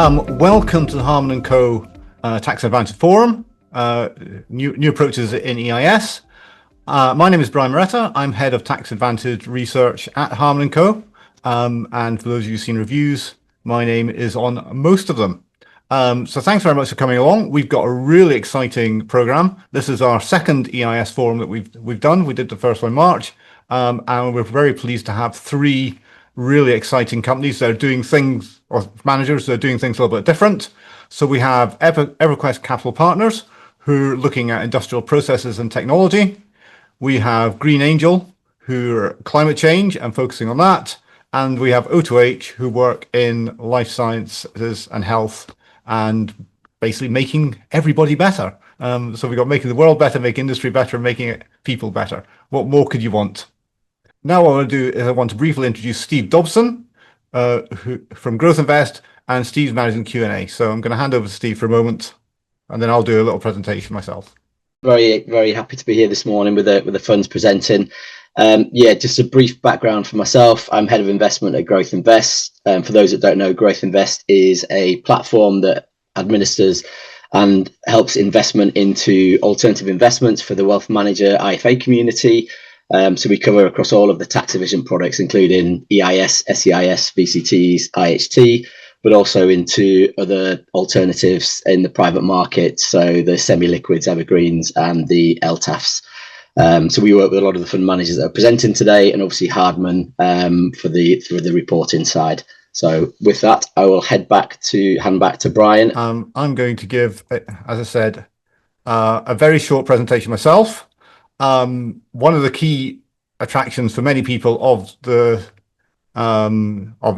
Welcome to the Hardman Co Tax Advantage Forum, new approaches in EIS. My name is Brian Moretta. I'm head of tax advantage research at Hardman Co. And for those of you who've seen reviews, my name is on most of them. So thanks very much for coming along. We've got a really exciting program. This is our second EIS forum that we've done. We did the first one in March, and we're very pleased to have three really exciting companies that are doing things, or managers that are doing things a little bit different. So we have EverQuest Capital Partners, who are looking at industrial processes and technology. We have Green Angel, who are climate change and focusing on that. And we have O2H, who work in life sciences and health and basically making everybody better. So we've got making the world better, making industry better, making it people better. What more could you want? Now what I want to do is I want to briefly introduce Steve Dobson from GrowthInvest, and Steve's managing Q&A. So I'm going to hand over to Steve for a moment, and then I'll do a little presentation myself. Very, very happy to be here this morning with the funds presenting. Just a brief background for myself. I'm head of investment at GrowthInvest. For those that don't know, GrowthInvest is a platform that administers and helps investment into alternative investments for the wealth manager IFA community. So we cover across all of the tax evasion products, including EIS, SEIS, VCTs, IHT, but also into other alternatives in the private market. So the semi-liquids, evergreens, and the LTAFs. So we work with a lot of the fund managers that are presenting today, and obviously Hardman for the reporting side. So with that, I will hand back to Brian. I'm going to give, as I said, a very short presentation myself. One of the key attractions for many people of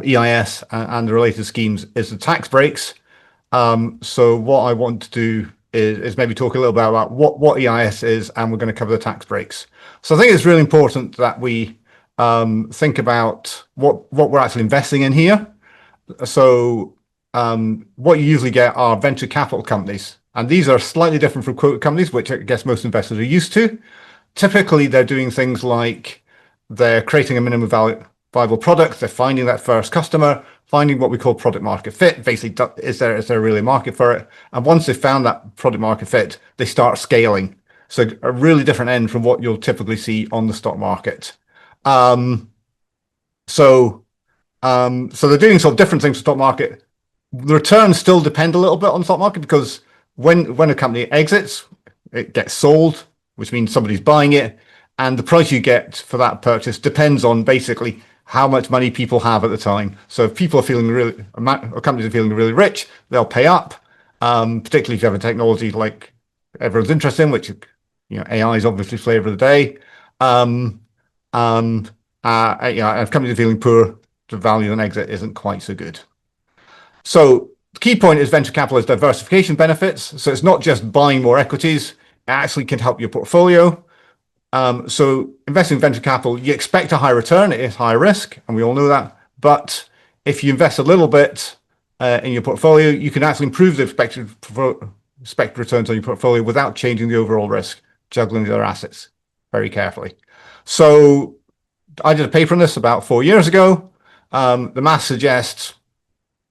EIS and the related schemes is the tax breaks. So what I want to do is maybe talk a little bit about what EIS is, and we're going to cover the tax breaks. So I think it's really important that we think about what we're actually investing in here. So what you usually get are venture capital companies, and these are slightly different from quote companies, which I guess most investors are used to. Typically, they're doing things like they're creating a minimum viable product, they're finding that first customer, finding what we call product market fit. Basically, is there really a market for it? And once they've found that product market fit, they start scaling. So a really different end from what you'll typically see on the stock market. So they're doing sort of different things for the stock market. The returns still depend a little bit on the stock market, because when a company exits, it gets sold, which means somebody's buying it, and the price you get for that purchase depends on basically how much money people have at the time. So if people are feeling or companies are feeling really rich, they'll pay up, particularly if you have a technology like everyone's interested in, which, AI is obviously flavor of the day. If companies are feeling poor, the value of an exit isn't quite so good. So the key point is venture capital has diversification benefits. So it's not just buying more equities, it actually can help your portfolio. So investing in venture capital, you expect a high return. It is high risk, and we all know that. But if you invest a little bit in your portfolio, you can actually improve the expected returns on your portfolio without changing the overall risk, juggling the other assets very carefully. So I did a paper on this about 4 years ago. The math suggests,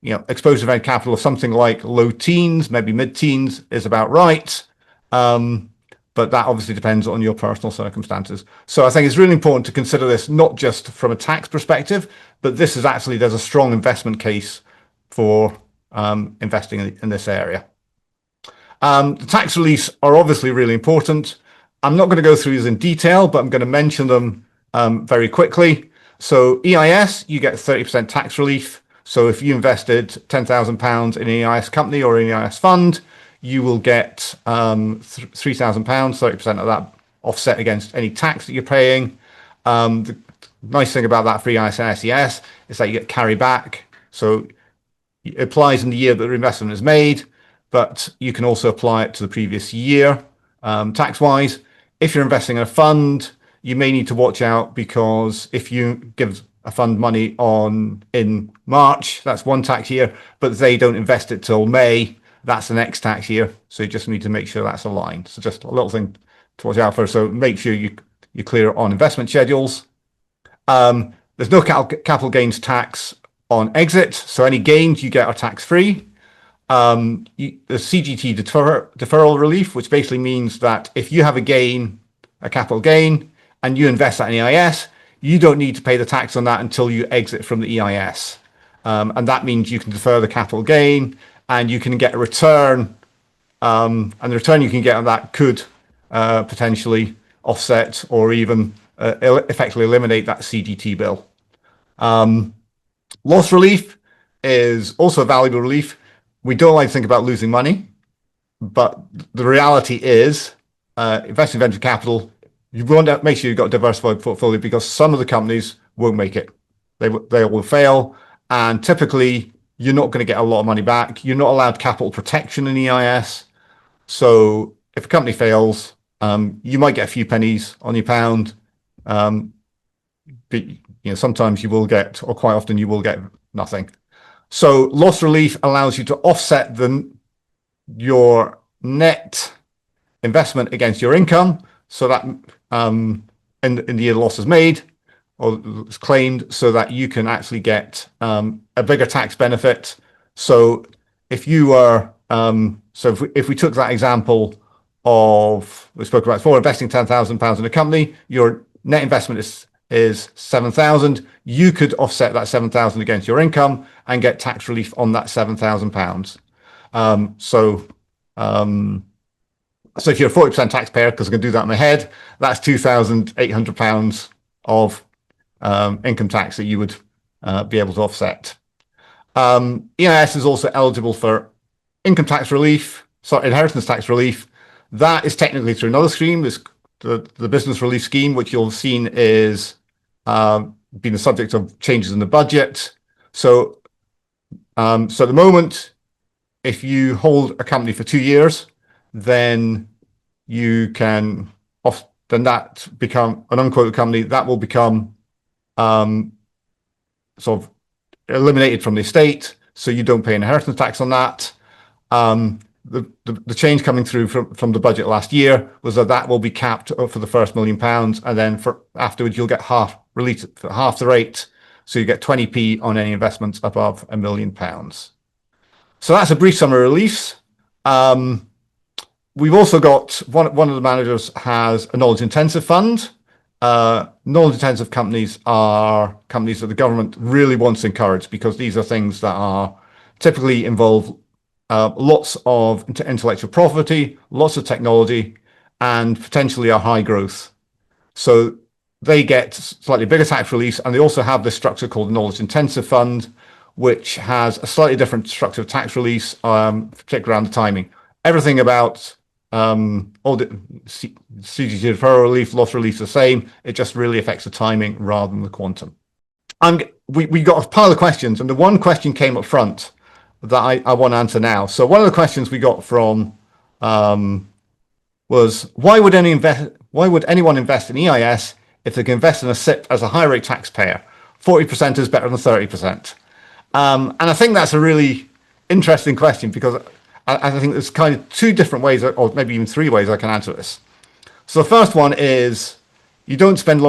exposure to venture capital of something like low teens, maybe mid-teens is about right. But that obviously depends on your personal circumstances. So I think it's really important to consider this not just from a tax perspective, but there's a strong investment case for investing in this area. The tax reliefs are obviously really important. I'm not going to go through these in detail, but I'm going to mention them very quickly. So EIS, you get 30% tax relief. So if you invested £10,000 in an EIS company or an EIS fund, you will get £3,000, 30% of that offset against any tax that you're paying. The nice thing about that for EIS and SES is that you get carry back. So it applies in the year that the investment is made, but you can also apply it to the previous year tax-wise. If you're investing in a fund, you may need to watch out, because if you give a fund money in March, that's one tax year, but they don't invest it till May, that's the next tax year. So you just need to make sure that's aligned. So just a little thing to watch out for. So make sure you're clear on investment schedules. There's no capital gains tax on exit. So any gains you get are tax-free. The CGT deferral relief, which basically means that if you have a gain, a capital gain, and you invest that in EIS, you don't need to pay the tax on that until you exit from the EIS. And that means you can defer the capital gain and you can get a return. And the return you can get on that could potentially offset or even effectively eliminate that CGT bill. Loss relief is also a valuable relief. We don't like to think about losing money, but the reality is investing in venture capital, you want to make sure you've got a diversified portfolio because some of the companies won't make it. They will fail. And typically, you're not going to get a lot of money back. You're not allowed capital protection in EIS. So if a company fails, you might get a few pennies on your pound. But sometimes you will get, or quite often you will get nothing. So loss relief allows you to offset your net investment against your income, so that in the year the loss is made or it's claimed, so that you can actually get a bigger tax benefit. So if you were, if we took that example of, we spoke about before, investing £10,000 in a company, your net investment is 7,000. You could offset that 7,000 against your income and get tax relief on that £7,000. So if you're a 40% taxpayer, because I can do that in my head, that's £2,800 of income tax that you would be able to offset. EIS is also eligible for income tax relief, inheritance tax relief. That is technically through another scheme, the business relief scheme, which you'll have seen is been the subject of changes in the budget. So at the moment, if you hold a company for 2 years, then you can then that become an unquoted company that will become sort of eliminated from the estate, so you don't pay inheritance tax on that. The change coming through from the budget last year was that will be capped for the first £1 million, and then for afterwards you'll get half released for half the rate, so you get 20p on any investments above £1 million. So that's a brief summary of reliefs. We've also got one of the managers has a knowledge intensive fund. Knowledge intensive companies are companies that the government really wants to encourage, because these are things that are typically involve lots of intellectual property, lots of technology, and potentially are high growth. So they get slightly bigger tax relief, and they also have this structure called knowledge intensive fund, which has a slightly different structure of tax release, particularly around the timing. Everything about all the CGT deferral relief, loss relief, the same. It just really affects the timing rather than the quantum. We got a pile of questions, and the one question came up front that I want to answer now. So one of the questions we got from was, why would anyone invest in EIS if they can invest in a SIP as a high rate taxpayer? 40% is better than 30%. And I think that's a really interesting question, because I think there's kind of two different ways, or maybe even three ways I can answer this. So the first one is, you don't spend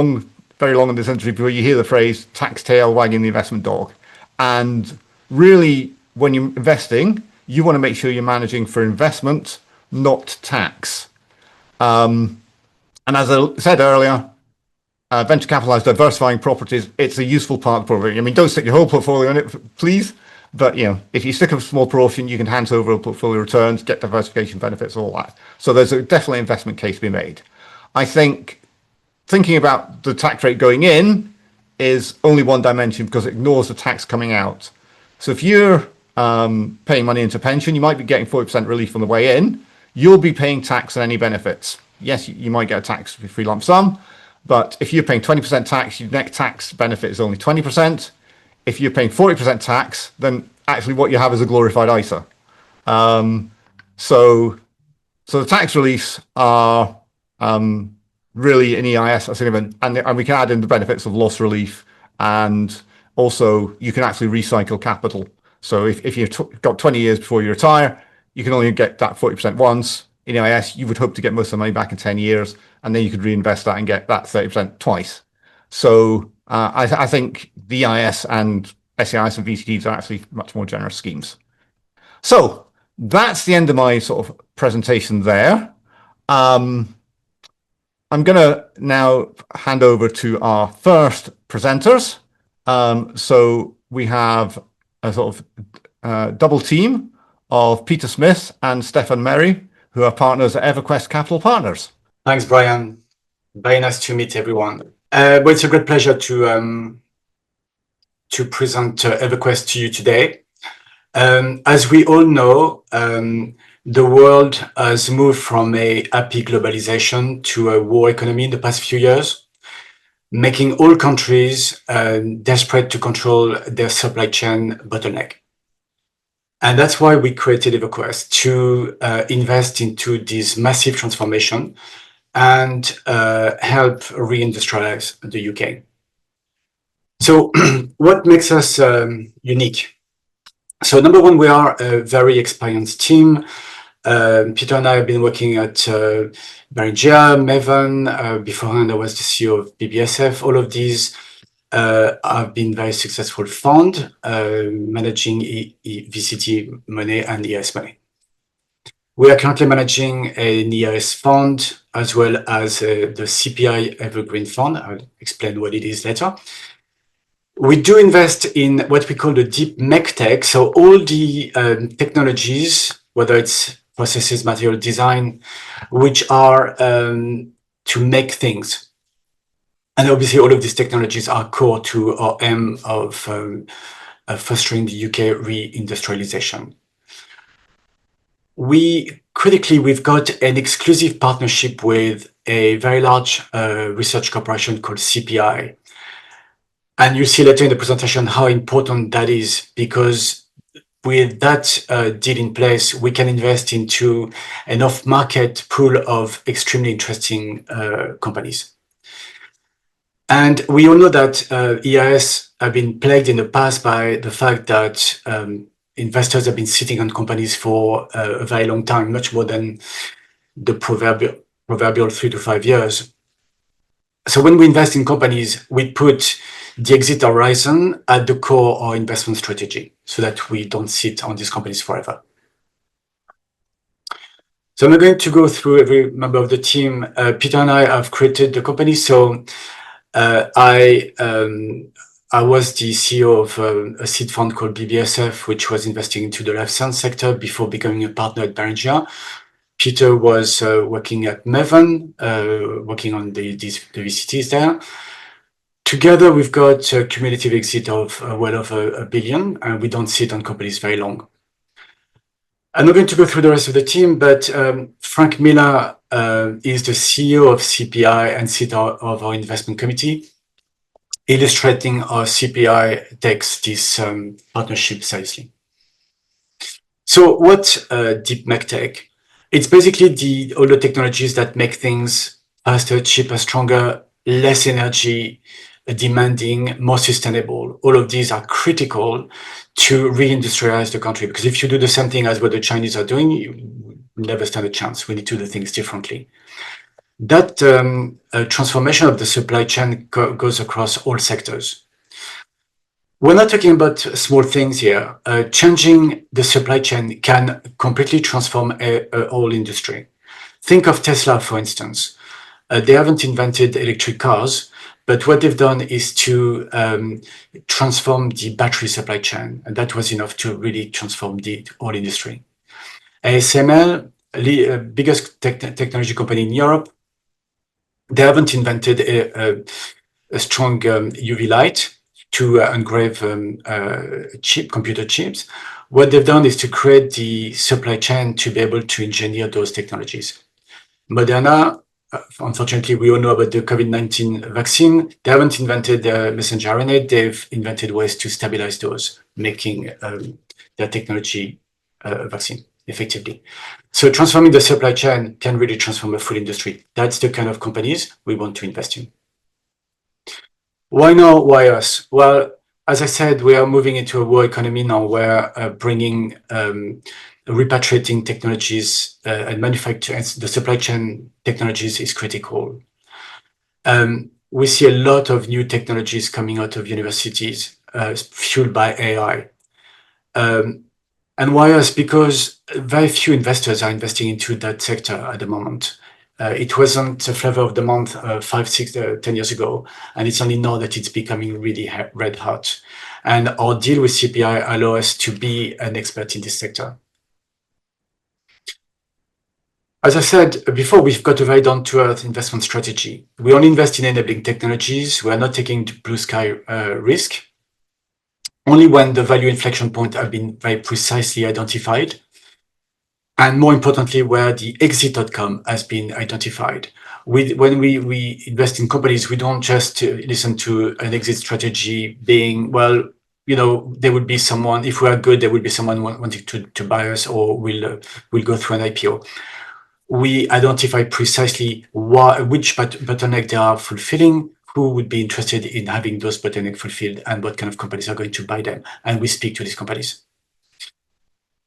very long in this industry before you hear the phrase tax tail wagging the investment dog. And really, when you're investing, you want to make sure you're managing for investment, not tax. And as I said earlier, venture capital has diversifying properties. It's a useful part of the portfolio. I mean, don't stick your whole portfolio in it, please. But if you stick a small portion, you can hand over portfolio returns, get diversification benefits, all that. So there's definitely investment case to be made. I think thinking about the tax rate going in is only one dimension, because it ignores the tax coming out. So if you're paying money into pension, you might be getting 40% relief on the way in. You'll be paying tax on any benefits. Yes, you might get a tax-free lump sum, but if you're paying 20% tax, your net tax benefit is only 20%. If you're paying 40% tax, then actually what you have is a glorified ISA. So the tax reliefs are really in EIS, and we can add in the benefits of loss relief, and also you can actually recycle capital. So if you've got 20 years before you retire, you can only get that 40% once. In EIS, you would hope to get most of the money back in 10 years, and then you could reinvest that and get that 30% twice. So I think the EIS and SEIS and VCTs are actually much more generous schemes. So that's the end of my sort of presentation there. I'm going to now hand over to our first presenters. So we have a sort of double team of Peter Smith and Stefan Merry, who are partners at EverQuest Capital Partners. Thanks, Brian. Very nice to meet everyone. But it's a great pleasure to present EverQuest to you today. As we all know, the world has moved from a happy globalization to a war economy in the past few years, making all countries desperate to control their supply chain bottleneck. And that's why we created EverQuest, to invest into this massive transformation and help reindustrialize the UK. So what makes us unique? So number one, we are a very experienced team. Peter and I have been working at Beringia, Maven. Beforehand, I was the CEO of BBSF. All of these have been very successful funds, managing VCT money and EIS money. We are currently managing an EIS fund as well as the CPI Evergreen Fund. I'll explain what it is later. We do invest in what we call the deep mech tech. So all the technologies, whether it's processes, material design, which are to make things. And obviously all of these technologies are core to our aim of fostering the UK reindustrialization. We've got an exclusive partnership with a very large research corporation called CPI. And you'll see later in the presentation how important that is, because with that deal in place, we can invest into an off-market pool of extremely interesting companies. And we all know that EIS have been plagued in the past by the fact that investors have been sitting on companies for a very long time, much more than the proverbial 3 to 5 years. So when we invest in companies, we put the exit horizon at the core of our investment strategy so that we don't sit on these companies forever. So I'm not going to go through every member of the team. Peter and I have created the company. So I was the CEO of a seed fund called BBSF, which was investing into the life science sector before becoming a partner at Beringia. Peter was working at Maven, working on the VCTs there. Together, we've got a cumulative exit of well over $1 billion, and we don't sit on companies very long. I'm not going to go through the rest of the team, but Frank Miller is the CEO of CPI and seat of our investment committee, illustrating how CPI takes this partnership seriously. So what deep mech tech? It's basically all the technologies that make things faster, cheaper, stronger, less energy demanding, more sustainable. All of these are critical to reindustrialize the country, because if you do the same thing as what the Chinese are doing, you never stand a chance. We need to do things differently. That transformation of the supply chain goes across all sectors. We're not talking about small things here. Changing the supply chain can completely transform a whole industry. Think of Tesla, for instance. They haven't invented electric cars, but what they've done is to transform the battery supply chain. And that was enough to really transform the whole industry. ASML, biggest technology company in Europe, they haven't invented a strong UV light to engrave computer chips. What they've done is to create the supply chain to be able to engineer those technologies. Moderna, unfortunately, we all know about the COVID-19 vaccine. They haven't invented messenger RNA. They've invented ways to stabilize those, making their technology a vaccine effectively. So transforming the supply chain can really transform a full industry. That's the kind of companies we want to invest in. Why now? Why us? Well, as I said, we are moving into a war economy now where bringing repatriating technologies and manufacturing, the supply chain technologies is critical. We see a lot of new technologies coming out of universities fueled by AI. And why us? Because very few investors are investing into that sector at the moment. It wasn't the flavor of the month 5, 6, 10 years ago, and it's only now that it's becoming really red hot. And our deal with CPI allow us to be an expert in this sector. As I said before, we've got a very down-to-earth investment strategy. We only invest in enabling technologies. We are not taking blue sky risk. Only when the value inflection point have been very precisely identified. And more importantly, where the exit outcome has been identified. When we invest in companies, we don't just listen to an exit strategy being, well, there would be someone, if we are good, there would be someone wanting to buy us, or we'll go through an IPO. We identify precisely which bottleneck they are fulfilling, who would be interested in having those bottlenecks fulfilled, and what kind of companies are going to buy them. And we speak to these companies.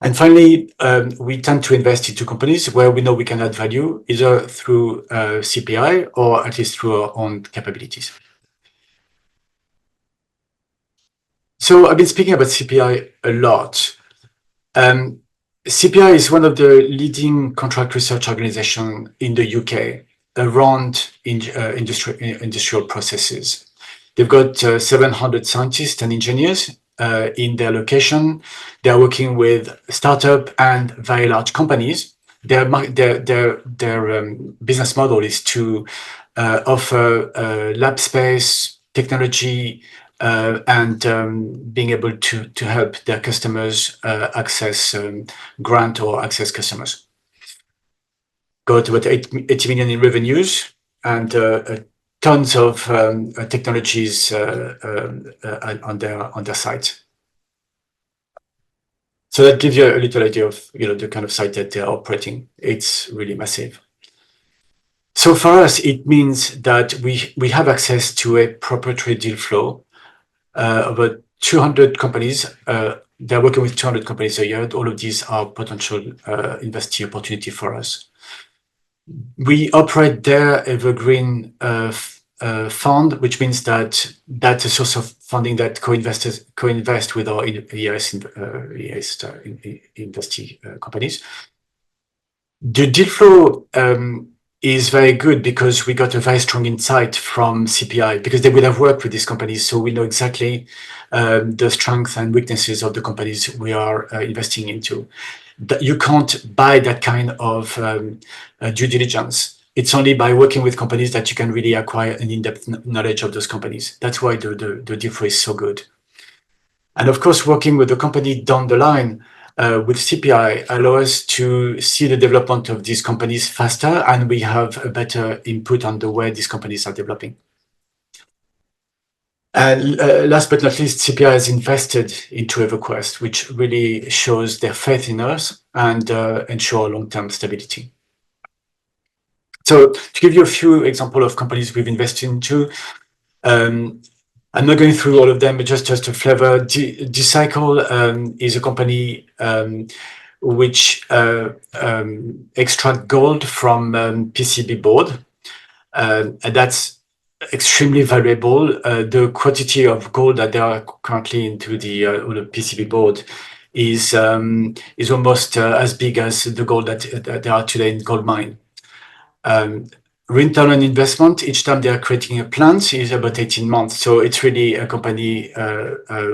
And finally, we tend to invest into companies where we know we can add value, either through CPI or at least through our own capabilities. So I've been speaking about CPI a lot. CPI is one of the leading contract research organizations in the UK around industrial processes. They've got 700 scientists and engineers in their location. They are working with startup and very large companies. Their business model is to offer lab space, technology, and being able to help their customers access grant or access customers. Got about 80 million in revenues and tons of technologies on their site. So that gives you a little idea of the kind of site that they're operating. It's really massive. So for us, it means that we have access to a proprietary deal flow. About 200 companies. They're working with 200 companies a year. All of these are potential investee opportunity for us. We operate their evergreen fund, which means that that's a source of funding that co-invest with our EIS investee companies. The deal flow is very good because we got a very strong insight from CPI, because they would have worked with these companies, so we know exactly the strengths and weaknesses of the companies we are investing into. You can't buy that kind of due diligence. It's only by working with companies that you can really acquire an in-depth knowledge of those companies. That's why the deal flow is so good. And of course, working with the company down the line with CPI allow us to see the development of these companies faster, and we have a better input on the way these companies are developing. And last but not least, CPI has invested into EverQuest, which really shows their faith in us and ensure long-term stability. So to give you a few examples of companies we've invested into, I'm not going through all of them, but just a flavor. Decycle is a company which extract gold from PCB board, and that's extremely valuable. The quantity of gold that they are currently into the PCB board is almost as big as the gold that they are today in gold mine. Return on investment each time they are creating a plant is about 18 months. So it's really a company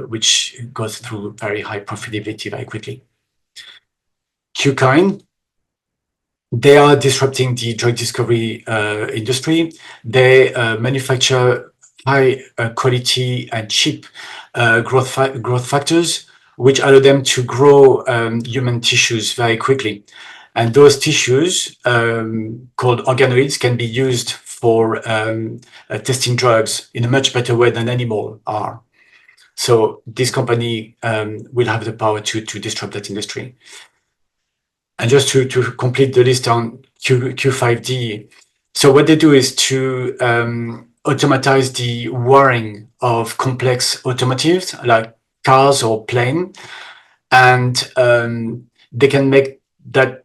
which goes through very high profitability very quickly. Qkine, they are disrupting the drug discovery industry. They manufacture high quality and cheap growth factors, which allow them to grow human tissues very quickly. And those tissues, called organoids, can be used for testing drugs in a much better way than animals are. So this company will have the power to disrupt that industry. And just to complete the list on Q5D, so what they do is to automatize the wiring of complex automotives like cars or planes, and they can make that.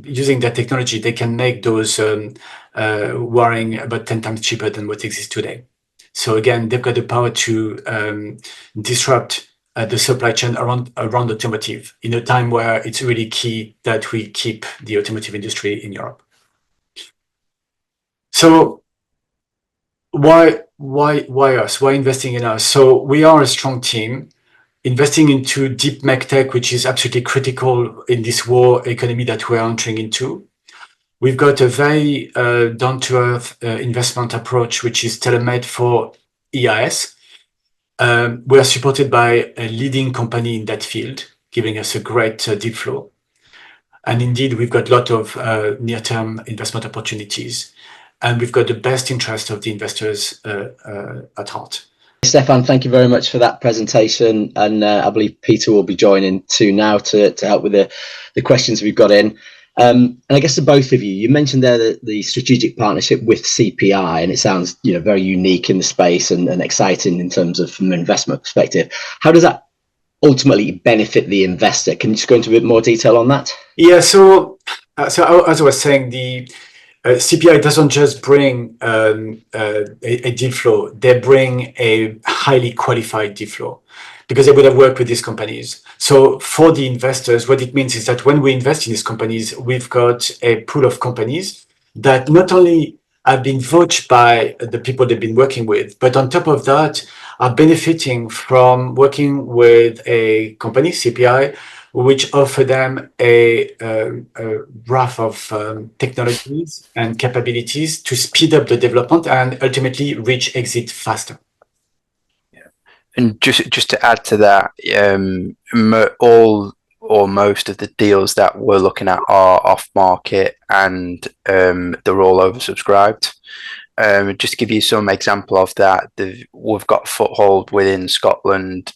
Using that technology, they can make those wiring about 10 times cheaper than what exists today. So again, they've got the power to disrupt the supply chain around automotive in a time where it's really key that we keep the automotive industry in Europe. So why us? Why investing in us? So we are a strong team investing into deep medtech, which is absolutely critical in this war economy that we're entering into. We've got a very down-to-earth investment approach, which is tailor-made for EIS. We are supported by a leading company in that field, giving us a great deal flow. And indeed, we've got a lot of near-term investment opportunities. And we've got the best interest of the investors at heart. Stefan, thank you very much for that presentation. And I believe Peter will be joining too now to help with the questions we've got in. And I guess to both of you, you mentioned there the strategic partnership with CPI, and it sounds very unique in the space and exciting in terms of from an investment perspective. How does that ultimately benefit the investor? Can you just go into a bit more detail on that? Yeah, so as I was saying, the CPI doesn't just bring a deal flow, they bring a highly qualified deal flow because they would have worked with these companies. So for the investors, what it means is that when we invest in these companies, we've got a pool of companies that not only have been vouched by the people they've been working with, but on top of that, are benefiting from working with a company, CPI, which offer them a raft of technologies and capabilities to speed up the development and ultimately reach exit faster. And just to add to that, all or most of the deals that we're looking at are off market and they're all oversubscribed. Just to give you some example of that, we've got foothold within Scotland,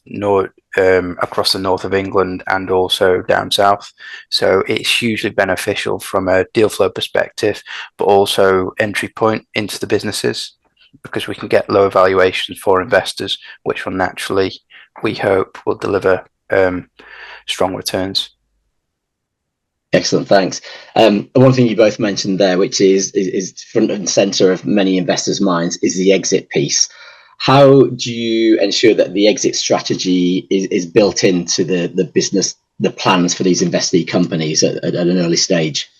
across the north of England, and also down south. So it's hugely beneficial from a deal flow perspective, but also entry point into the businesses, because we can get lower valuations for investors, which will naturally, we hope, will deliver strong returns. Excellent, thanks. One thing you both mentioned there, which is front and center of many investors' minds, is the exit piece. How do you ensure that the exit strategy is built into the business, the plans for these investee companies at an early stage?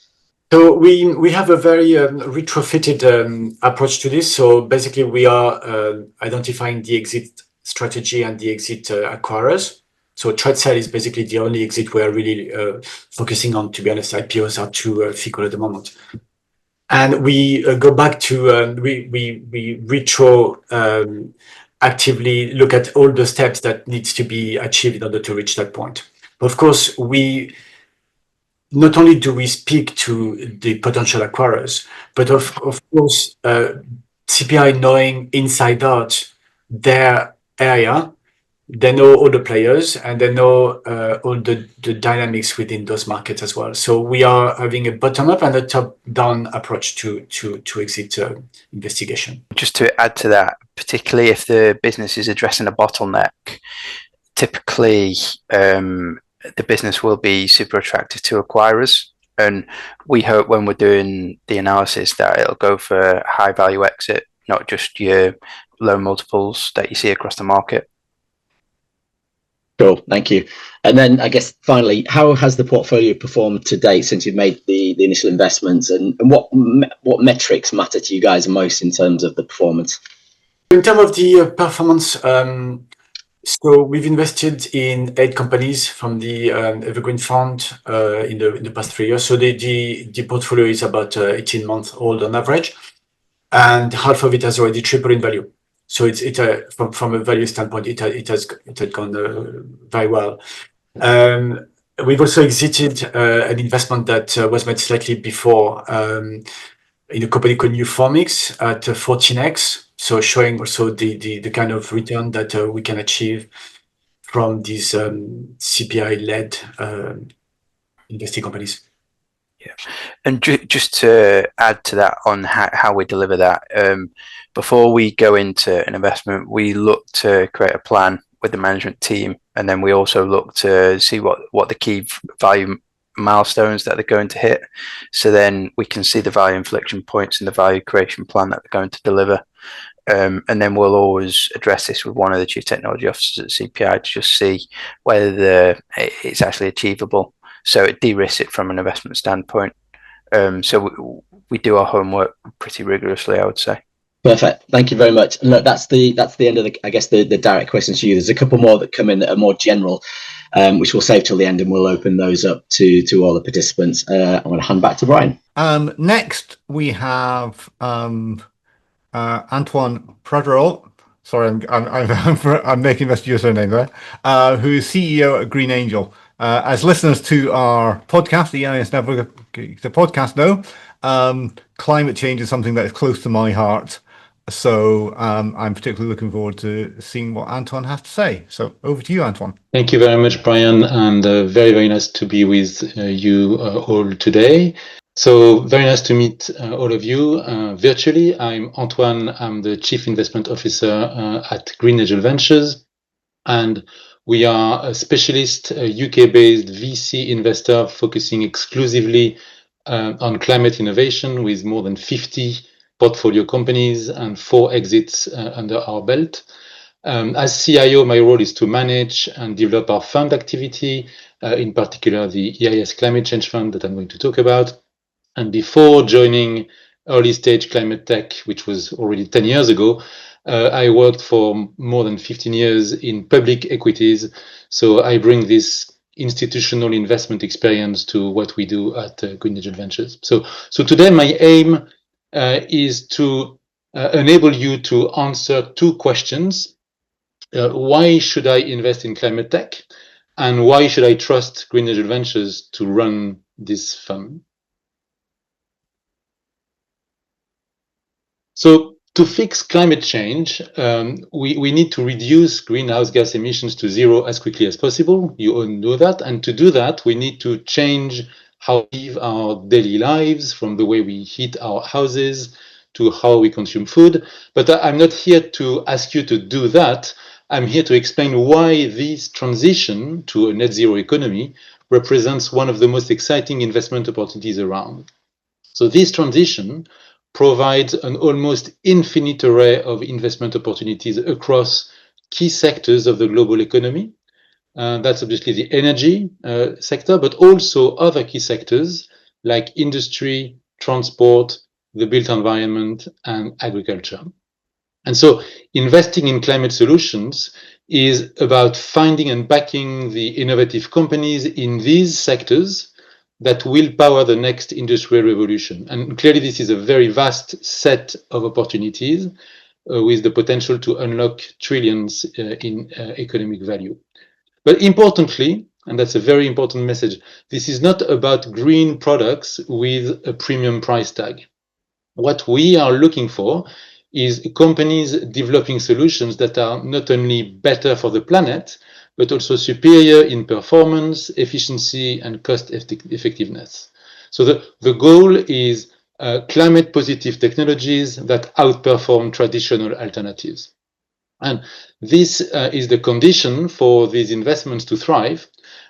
So we have a very retrofitted approach to this. So basically, we are identifying the exit strategy and the exit acquirers. So trade sale is basically the only exit we are really focusing on. To be honest, IPOs are too fickle at the moment. And we go back to we retro actively look at all the steps that needs to be achieved in order to reach that point. But of course, we not only do we speak to the potential acquirers, but of course, CPI knowing inside out their area, they know all the players and they know all the dynamics within those markets as well. So we are having a bottom-up and a top-down approach to exit investigation. Just to add to that, particularly if the business is addressing a bottleneck, typically the business will be super attractive to acquirers, and we hope when we're doing the analysis that it'll go for high value exit, not just your low multiples that you see across the market. Cool, thank you. And then I guess finally, how has the portfolio performed to date since you've made the initial investments, and what metrics matter to you guys most in terms of the performance? In terms of the performance, so we've invested in 8 companies from the Evergreen Fund in the past 3 years. So the portfolio is about 18 months old on average, and half of it has already tripled in value. So it's from a value standpoint, it has gone very well. We've also exited an investment that was made slightly before in a company called Newformix at 14x. So showing also the kind of return that we can achieve from these CPI-led investing companies. Yeah, and just to add to that on how we deliver that, before we go into an investment, we look to create a plan with the management team, and then we also look to see what the key value milestones that they're going to hit. So then we can see the value inflection points and the value creation plan that they're going to deliver. And then we'll always address this with one of the chief technology officers at CPI to just see whether it's actually achievable. So it de-risks it from an investment standpoint. So we do our homework pretty rigorously, I would say. Perfect. Thank you very much. And look, that's the end of the direct questions to you. There's a couple more that come in that are more general, which we'll save till the end, and we'll open those up to all the participants. I'm going to hand back to Brian. Next, we have Antoine Pradrol. Sorry, I'm making this your surname there. Who is CEO at Green Angel. As listeners to our podcast, the EIS Network, the podcast know, climate change is something that is close to my heart. So I'm particularly looking forward to seeing what Antoine has to say. So over to you, Antoine. Thank you very much, Brian, and very, very nice to be with you all today. So very nice to meet all of you virtually. I'm Antoine. I'm the Chief Investment Officer at Green Angel Ventures, and we are a specialist UK-based VC investor focusing exclusively on climate innovation with more than 50 portfolio companies and 4 exits under our belt. As CIO, my role is to manage and develop our fund activity, in particular the EIS Climate Change Fund that I'm going to talk about. And before joining early stage climate tech, which was already 10 years ago, I worked for more than 15 years in public equities. So I bring this institutional investment experience to what we do at Green Angel Ventures. So today my aim is to enable you to answer 2 questions. Why should I invest in climate tech? And why should I trust Green Angel Ventures to run this fund? So to fix climate change, we need to reduce greenhouse gas emissions to 0 as quickly as possible. You all know that. And to do that, we need to change how we live our daily lives, from the way we heat our houses to how we consume food. But I'm not here to ask you to do that. I'm here to explain why this transition to a net zero economy represents one of the most exciting investment opportunities around. So this transition provides an almost infinite array of investment opportunities across key sectors of the global economy. That's obviously the energy sector, but also other key sectors like industry, transport, the built environment, and agriculture. And so investing in climate solutions is about finding and backing the innovative companies in these sectors that will power the next industrial revolution. And clearly, this is a very vast set of opportunities with the potential to unlock trillions in economic value. But importantly, and that's a very important message, this is not about green products with a premium price tag. What we are looking for is companies developing solutions that are not only better for the planet, but also superior in performance, efficiency, and cost effectiveness. So the goal is climate positive technologies that outperform traditional alternatives. And this is the condition for these investments to thrive.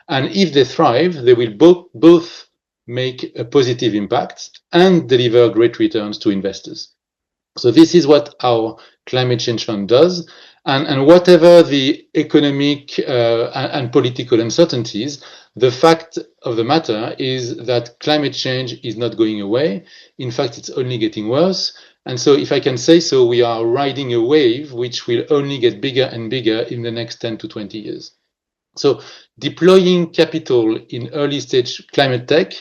And if they thrive, they will both make a positive impact and deliver great returns to investors. So this is what our climate change fund does. And whatever the economic and political uncertainties, the fact of the matter is that climate change is not going away. In fact, it's only getting worse. And so if I can say so, we are riding a wave which will only get bigger and bigger in the next 10 to 20 years. So deploying capital in early stage climate tech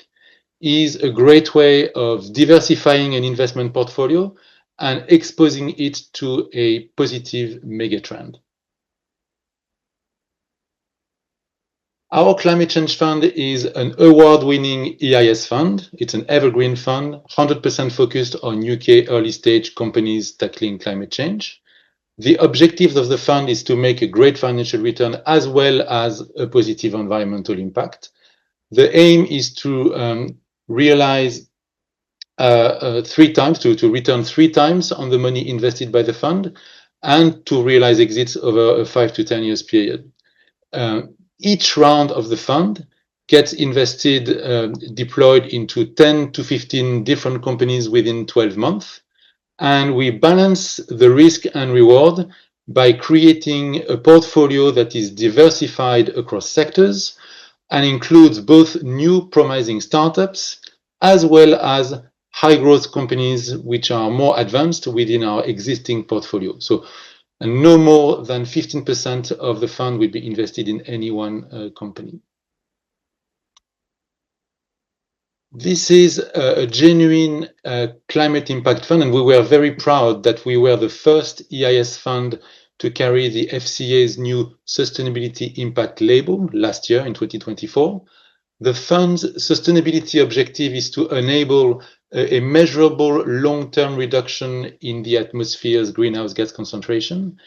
is a great way of diversifying an investment portfolio and exposing it to a positive megatrend. Our climate change fund is an award-winning EIS fund. It's an evergreen fund, 100% focused on UK early-stage companies tackling climate change. The objective of the fund is to make a great financial return as well as a positive environmental impact. The aim is to realize 3 times, to return 3 times on the money invested by the fund, and to realize exits over a 5 to 10 years period. Each round of the fund gets invested, deployed into 10 to 15 different companies within 12 months. And we balance the risk and reward by creating a portfolio that is diversified across sectors and includes both new promising startups as well as high growth companies which are more advanced within our existing portfolio. So no more than 15% of the fund will be invested in any one company. This is a genuine climate impact fund, and we were very proud that we were the first EIS fund to carry the FCA's new Sustainability Impact label last year in 2024. The fund's sustainability objective is to enable a measurable long-term reduction in the atmosphere's greenhouse gas concentration.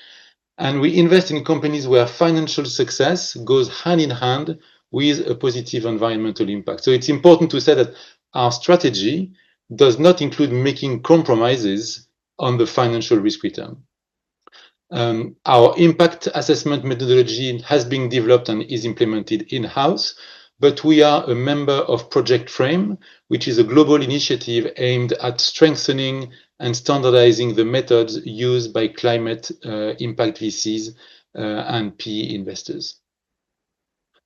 And we invest in companies where financial success goes hand in hand with a positive environmental impact. So it's important to say that our strategy does not include making compromises on the financial risk return. Our impact assessment methodology has been developed and is implemented in-house, but we are a member of Project Frame, which is a global initiative aimed at strengthening and standardizing the methods used by climate impact VCs and PE investors.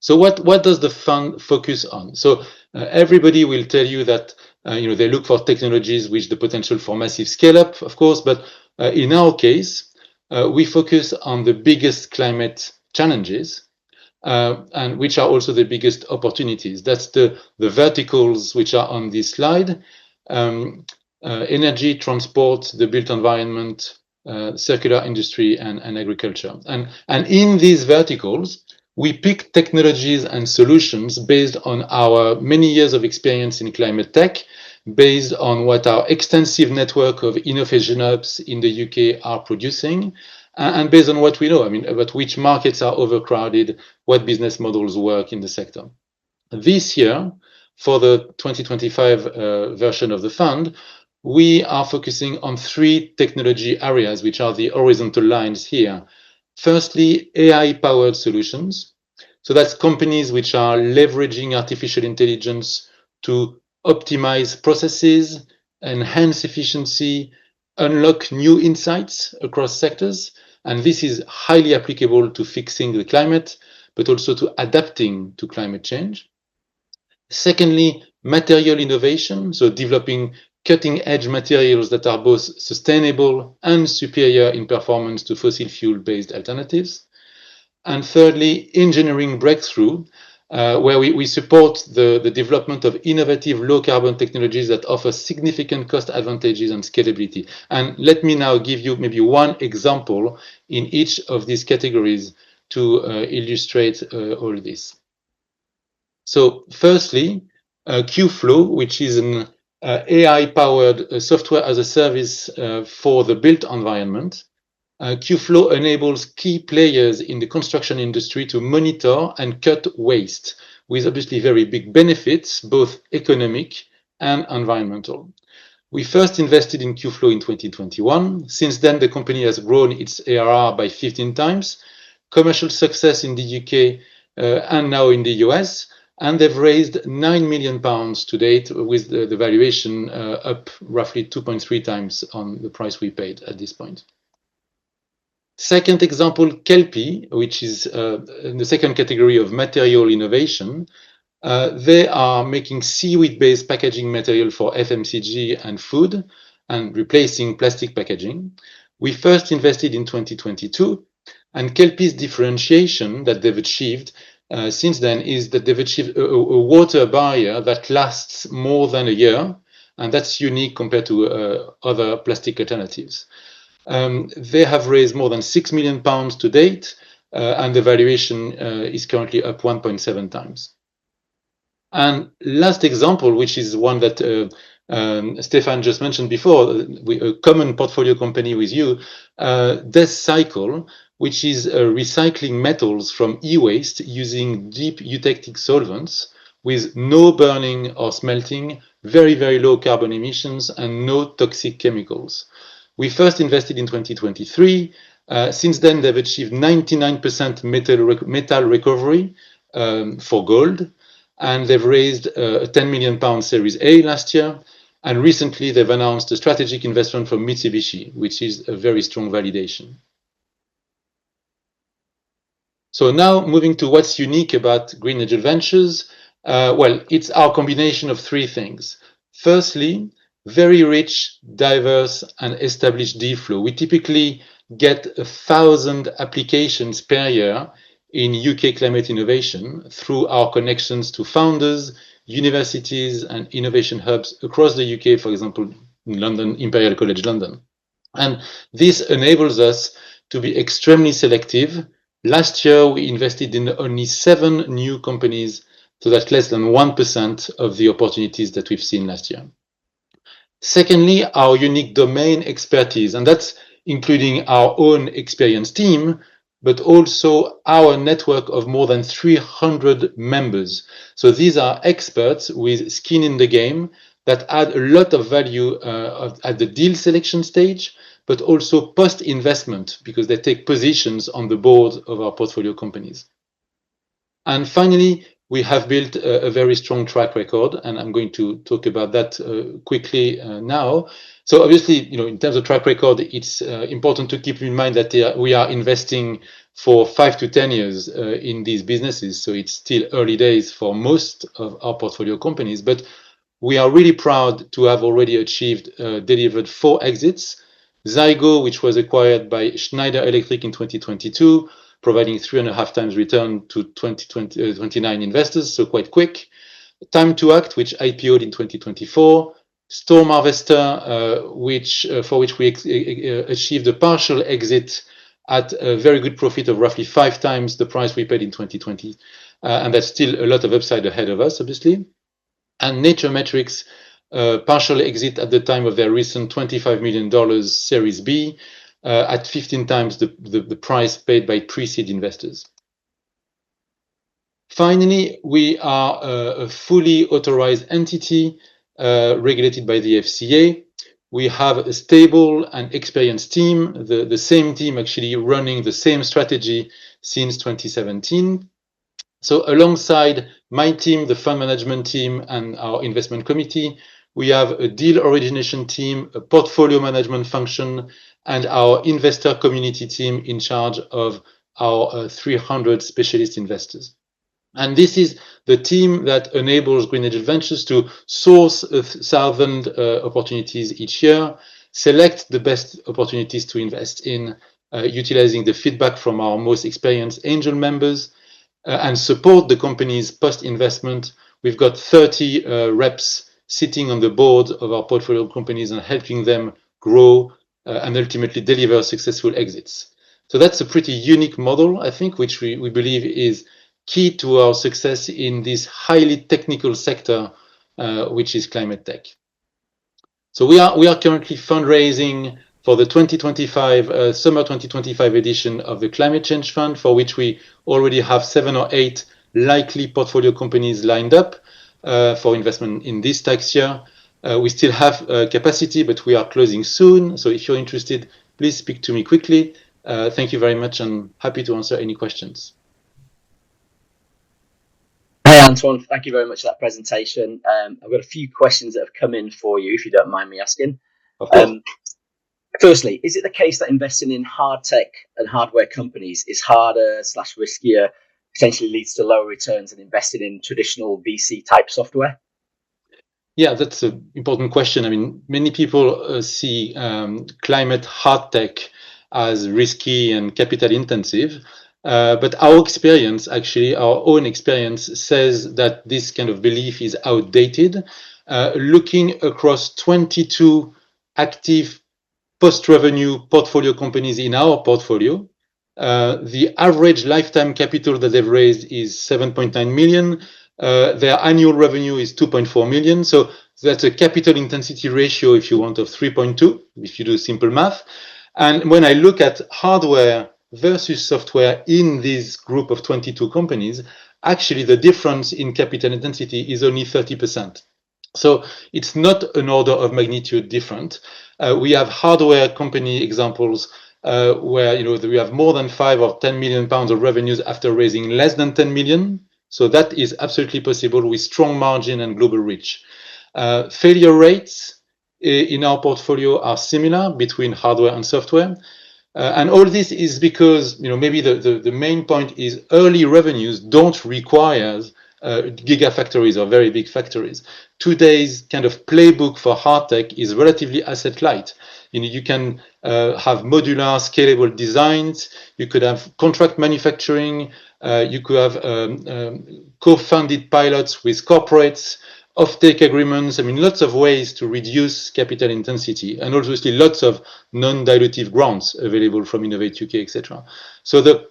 So what does the fund focus on? So everybody will tell you that they look for technologies with the potential for massive scale-up, of course, but in our case, we focus on the biggest climate challenges, and which are also the biggest opportunities. That's the verticals which are on this slide: energy, transport, the built environment, circular industry, and agriculture. And in these verticals, we pick technologies and solutions based on our many years of experience in climate tech, based on what our extensive network of innovation hubs in the UK are producing, and based on what we know, about which markets are overcrowded, what business models work in the sector. This year, for the 2025 version of the fund, we are focusing on 3 technology areas, which are the horizontal lines here. Firstly, AI-powered solutions. So that's companies which are leveraging artificial intelligence to optimize processes, enhance efficiency, unlock new insights across sectors. And this is highly applicable to fixing the climate, but also to adapting to climate change. Secondly, material innovation, so developing cutting-edge materials that are both sustainable and superior in performance to fossil fuel-based alternatives. And thirdly, engineering breakthrough, where we support the development of innovative low-carbon technologies that offer significant cost advantages and scalability. And let me now give you maybe one example in each of these categories to illustrate all this. So firstly, Qflow, which is an AI-powered software as a service for the built environment. Qflow enables key players in the construction industry to monitor and cut waste, with obviously very big benefits, both economic and environmental. We first invested in Qflow in 2021. Since then, the company has grown its ARR by 15 times, commercial success in the UK and now in the US, and they've raised £9 million to date, with the valuation up roughly 2.3 times on the price we paid at this point. Second example, Kelpie, which is in the second category of material innovation. They are making seaweed-based packaging material for FMCG and food and replacing plastic packaging. We first invested in 2022, and Kelpie's differentiation that they've achieved since then is that they've achieved a water barrier that lasts more than a year, and that's unique compared to other plastic alternatives. They have raised more than £6 million to date, and the valuation is currently up 1.7 times. And last example, which is one that Stefan just mentioned before, a common portfolio company with you, Death Cycle, which is recycling metals from e-waste using deep eutectic solvents with no burning or smelting, very, very low carbon emissions, and no toxic chemicals. We first invested in 2023. Since then, they've achieved 99% metal recovery for gold, and they've raised a £10 million Series A last year. And recently, they've announced a strategic investment from Mitsubishi, which is a very strong validation. So now moving to what's unique about Green Angel Ventures. Well, it's our combination of three things. Firstly, very rich, diverse, and established deal flow. We typically get 1,000 applications per year in UK climate innovation through our connections to founders, universities, and innovation hubs across the UK, for example, in London, Imperial College London. And this enables us to be extremely selective. Last year, we invested in only 7 new companies, so that's less than 1% of the opportunities that we've seen last year. Secondly, our unique domain expertise, and that's including our own experienced team, but also our network of more than 300 members. So these are experts with skin in the game that add a lot of value at the deal selection stage, but also post-investment because they take positions on the board of our portfolio companies. And finally, we have built a very strong track record, and I'm going to talk about that quickly now. So obviously, in terms of track record, it's important to keep in mind that we are investing for 5 to 10 years in these businesses. So it's still early days for most of our portfolio companies, but we are really proud to have already achieved, delivered 4 exits. Zygo, which was acquired by Schneider Electric in 2022, providing 3.5 times return to 29 investors, so quite quick. Time to Act, which IPO'd in 2024. Storm Harvester, for which we achieved a partial exit at a very good profit of roughly 5 times the price we paid in 2020. And that's still a lot of upside ahead of us, obviously. And Nature Metrics, partial exit at the time of their recent $25 million Series B, at 15 times the price paid by pre-seed investors. Finally, we are a fully authorized entity regulated by the FCA. We have a stable and experienced team, the same team actually running the same strategy since 2017. So alongside my team, the fund management team, and our investment committee, we have a deal origination team, a portfolio management function, and our investor community team in charge of our 300 specialist investors. And this is the team that enables Green Angel Ventures to source 1,000 opportunities each year, select the best opportunities to invest in, utilizing the feedback from our most experienced angel members, and support the company's post-investment. We've got 30 reps sitting on the board of our portfolio companies and helping them grow and ultimately deliver successful exits. So that's a pretty unique model, I think, which we believe is key to our success in this highly technical sector, which is climate tech. So we are currently fundraising for the 2025 summer 2025 edition of the Climate Change Fund, for which we already have 7 or 8 likely portfolio companies lined up for investment in this tax year. We still have capacity, but we are closing soon. So if you're interested, please speak to me quickly. Thank you very much, and happy to answer any questions. Hey, Antoine, thank you very much for that presentation. I've got a few questions that have come in for you, if you don't mind me asking. Of course. Firstly, is it the case that investing in hard tech and hardware companies is harder / riskier, potentially leads to lower returns than investing in traditional VC type software? Yeah, that's an important question. I mean, many people see climate hard tech as risky and capital intensive. But our experience, actually, our own experience says that this kind of belief is outdated. Looking across 22 active post-revenue portfolio companies in our portfolio, the average lifetime capital that they've raised is 7.9 million. Their annual revenue is 2.4 million. So that's a capital intensity ratio, if you want, of 3.2, if you do simple math. And when I look at hardware versus software in this group of 22 companies, actually the difference in capital intensity is only 30%. So it's not an order of magnitude different. We have hardware company examples where we have more than 5 or 10 million pounds of revenues after raising less than 10 million. So that is absolutely possible with strong margin and global reach. Failure rates in our portfolio are similar between hardware and software. And all this is because, maybe the main point is early revenues don't require gigafactories or very big factories. Today's kind of playbook for hard tech is relatively asset light. You can have modular, scalable designs. You could have contract manufacturing. You could have co-funded pilots with corporates, offtake agreements. I mean, lots of ways to reduce capital intensity, and obviously lots of non-dilutive grants available from Innovate UK, etc. So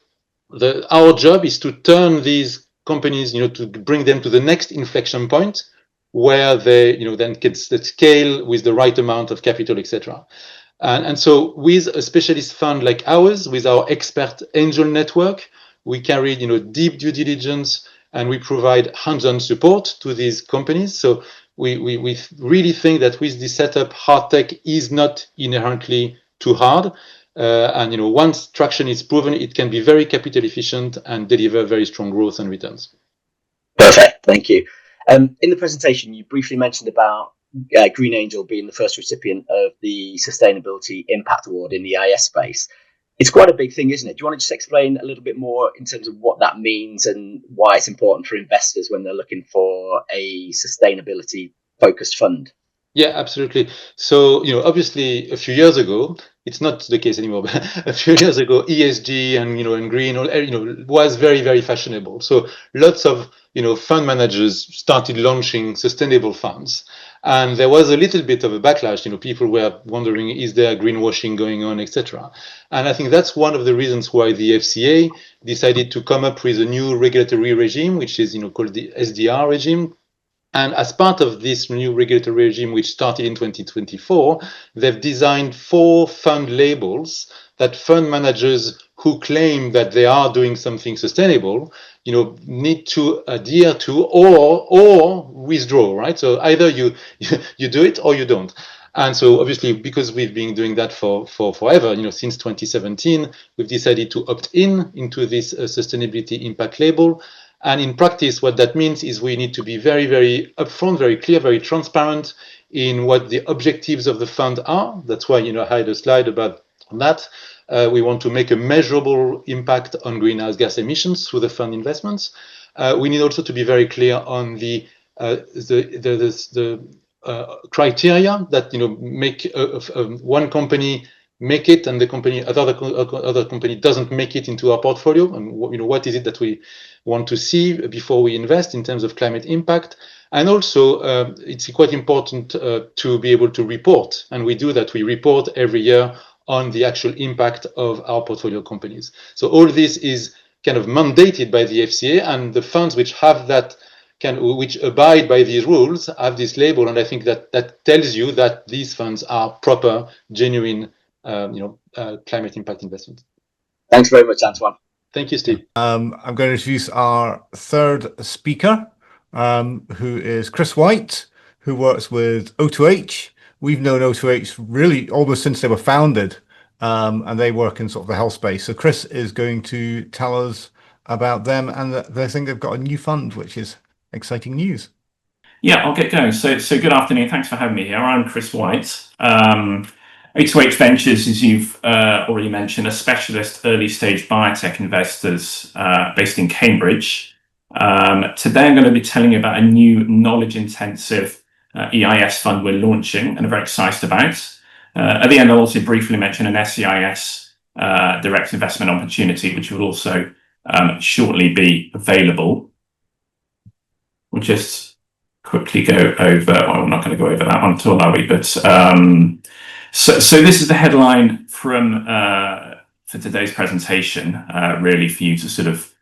our job is to turn these companies, to bring them to the next inflection point where they, then can scale with the right amount of capital, etc. And so with a specialist fund like ours, with our expert angel network, we carry, deep due diligence, and we provide hands-on support to these companies. So we really think that with this setup, hard tech is not inherently too hard. And once traction is proven, it can be very capital efficient and deliver very strong growth and returns. Perfect, thank you. In the presentation, you briefly mentioned about Green Angel being the first recipient of the Sustainability Impact Award in the EIS space. It's quite a big thing, isn't it? Do you want to just explain a little bit more in terms of what that means and why it's important for investors when they're looking for a sustainability focused fund? Yeah, absolutely. So, obviously a few years ago, it's not the case anymore, but a few years ago, ESG and, and green, was very, very fashionable. So lots of, fund managers started launching sustainable funds. And there was a little bit of a backlash. People were wondering, is there greenwashing going on, etc. And I think that's one of the reasons why the FCA decided to come up with a new regulatory regime, which is, called the SDR regime. And as part of this new regulatory regime, which started in 2024, they've designed 4 fund labels that fund managers who claim that they are doing something sustainable, need to adhere to or withdraw, right? So either you do it or you don't. And so obviously, because we've been doing that for forever, since 2017, we've decided to opt into this sustainability impact label. And in practice, what that means is we need to be very, very upfront, very clear, very transparent in what the objectives of the fund are. That's why, I had a slide about that. We want to make a measurable impact on greenhouse gas emissions through the fund investments. We need also to be very clear on the criteria that, make one company make it and other company doesn't make it into our portfolio, and what is it that we want to see before we invest in terms of climate impact. And also it's quite important to be able to report, and we do that. We report every year on the actual impact of our portfolio companies. So all this is kind of mandated by the FCA, and the funds which have that which abide by these rules have this label, and I think that tells you that these funds are proper, genuine climate impact investment. Thanks very much, Antoine. Thank you, Steve. I'm going to introduce our third speaker, who is Chris White, who works with O2H. We've known O2H really almost since they were founded, and they work in sort of the health space. So Chris is going to tell us about them, and they think they've got a new fund, which is exciting news. Yeah, I'll get going. So good afternoon. Thanks for having me here. I'm Chris White. O2H Ventures, as you've already mentioned, a specialist early stage biotech investors based in Cambridge. Today I'm going to be telling you about a new knowledge intensive EIS fund we're launching and are very excited about. At the end, I'll also briefly mention an SEIS direct investment opportunity, which will also shortly be available. We'll just quickly go over, well, I'm not going to go over that one at all, are we? But so this is the headline from for today's presentation, really for you to sort of,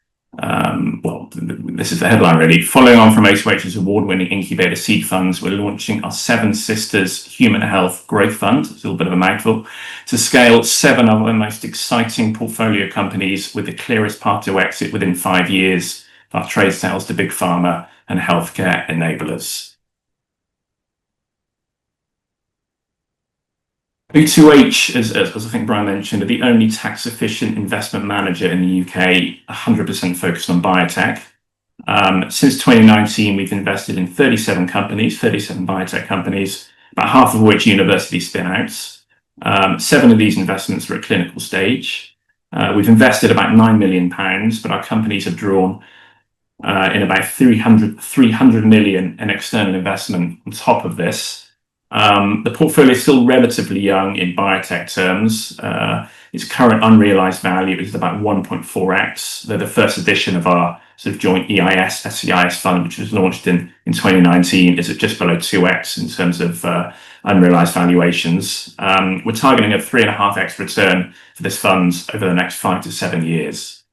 this is the headline really. Following on from O2H's award-winning incubator seed funds, we're launching our Seven Sisters Human Health Growth Fund, it's a little bit of a mouthful, to scale 7 of the most exciting portfolio companies with the clearest path to exit within 5 years, our trade sales to big pharma and healthcare enablers. O2H, as I think Brian mentioned, are the only tax-efficient investment manager in the UK, 100% focused on biotech. Since 2019, we've invested in 37 companies, 37 biotech companies, about half of which university spin-outs. 7 of these investments are at clinical stage. We've invested about £9 million, but our companies have drawn in about 300 million in external investment on top of this. The portfolio is still relatively young in biotech terms. Its current unrealized value is about 1.4x. They're the first edition of our sort of joint EIS SEIS fund, which was launched in 2019, is at just below 2x in terms of unrealized valuations. We're targeting a 3.5x return for this fund over the next 5 to 7 years.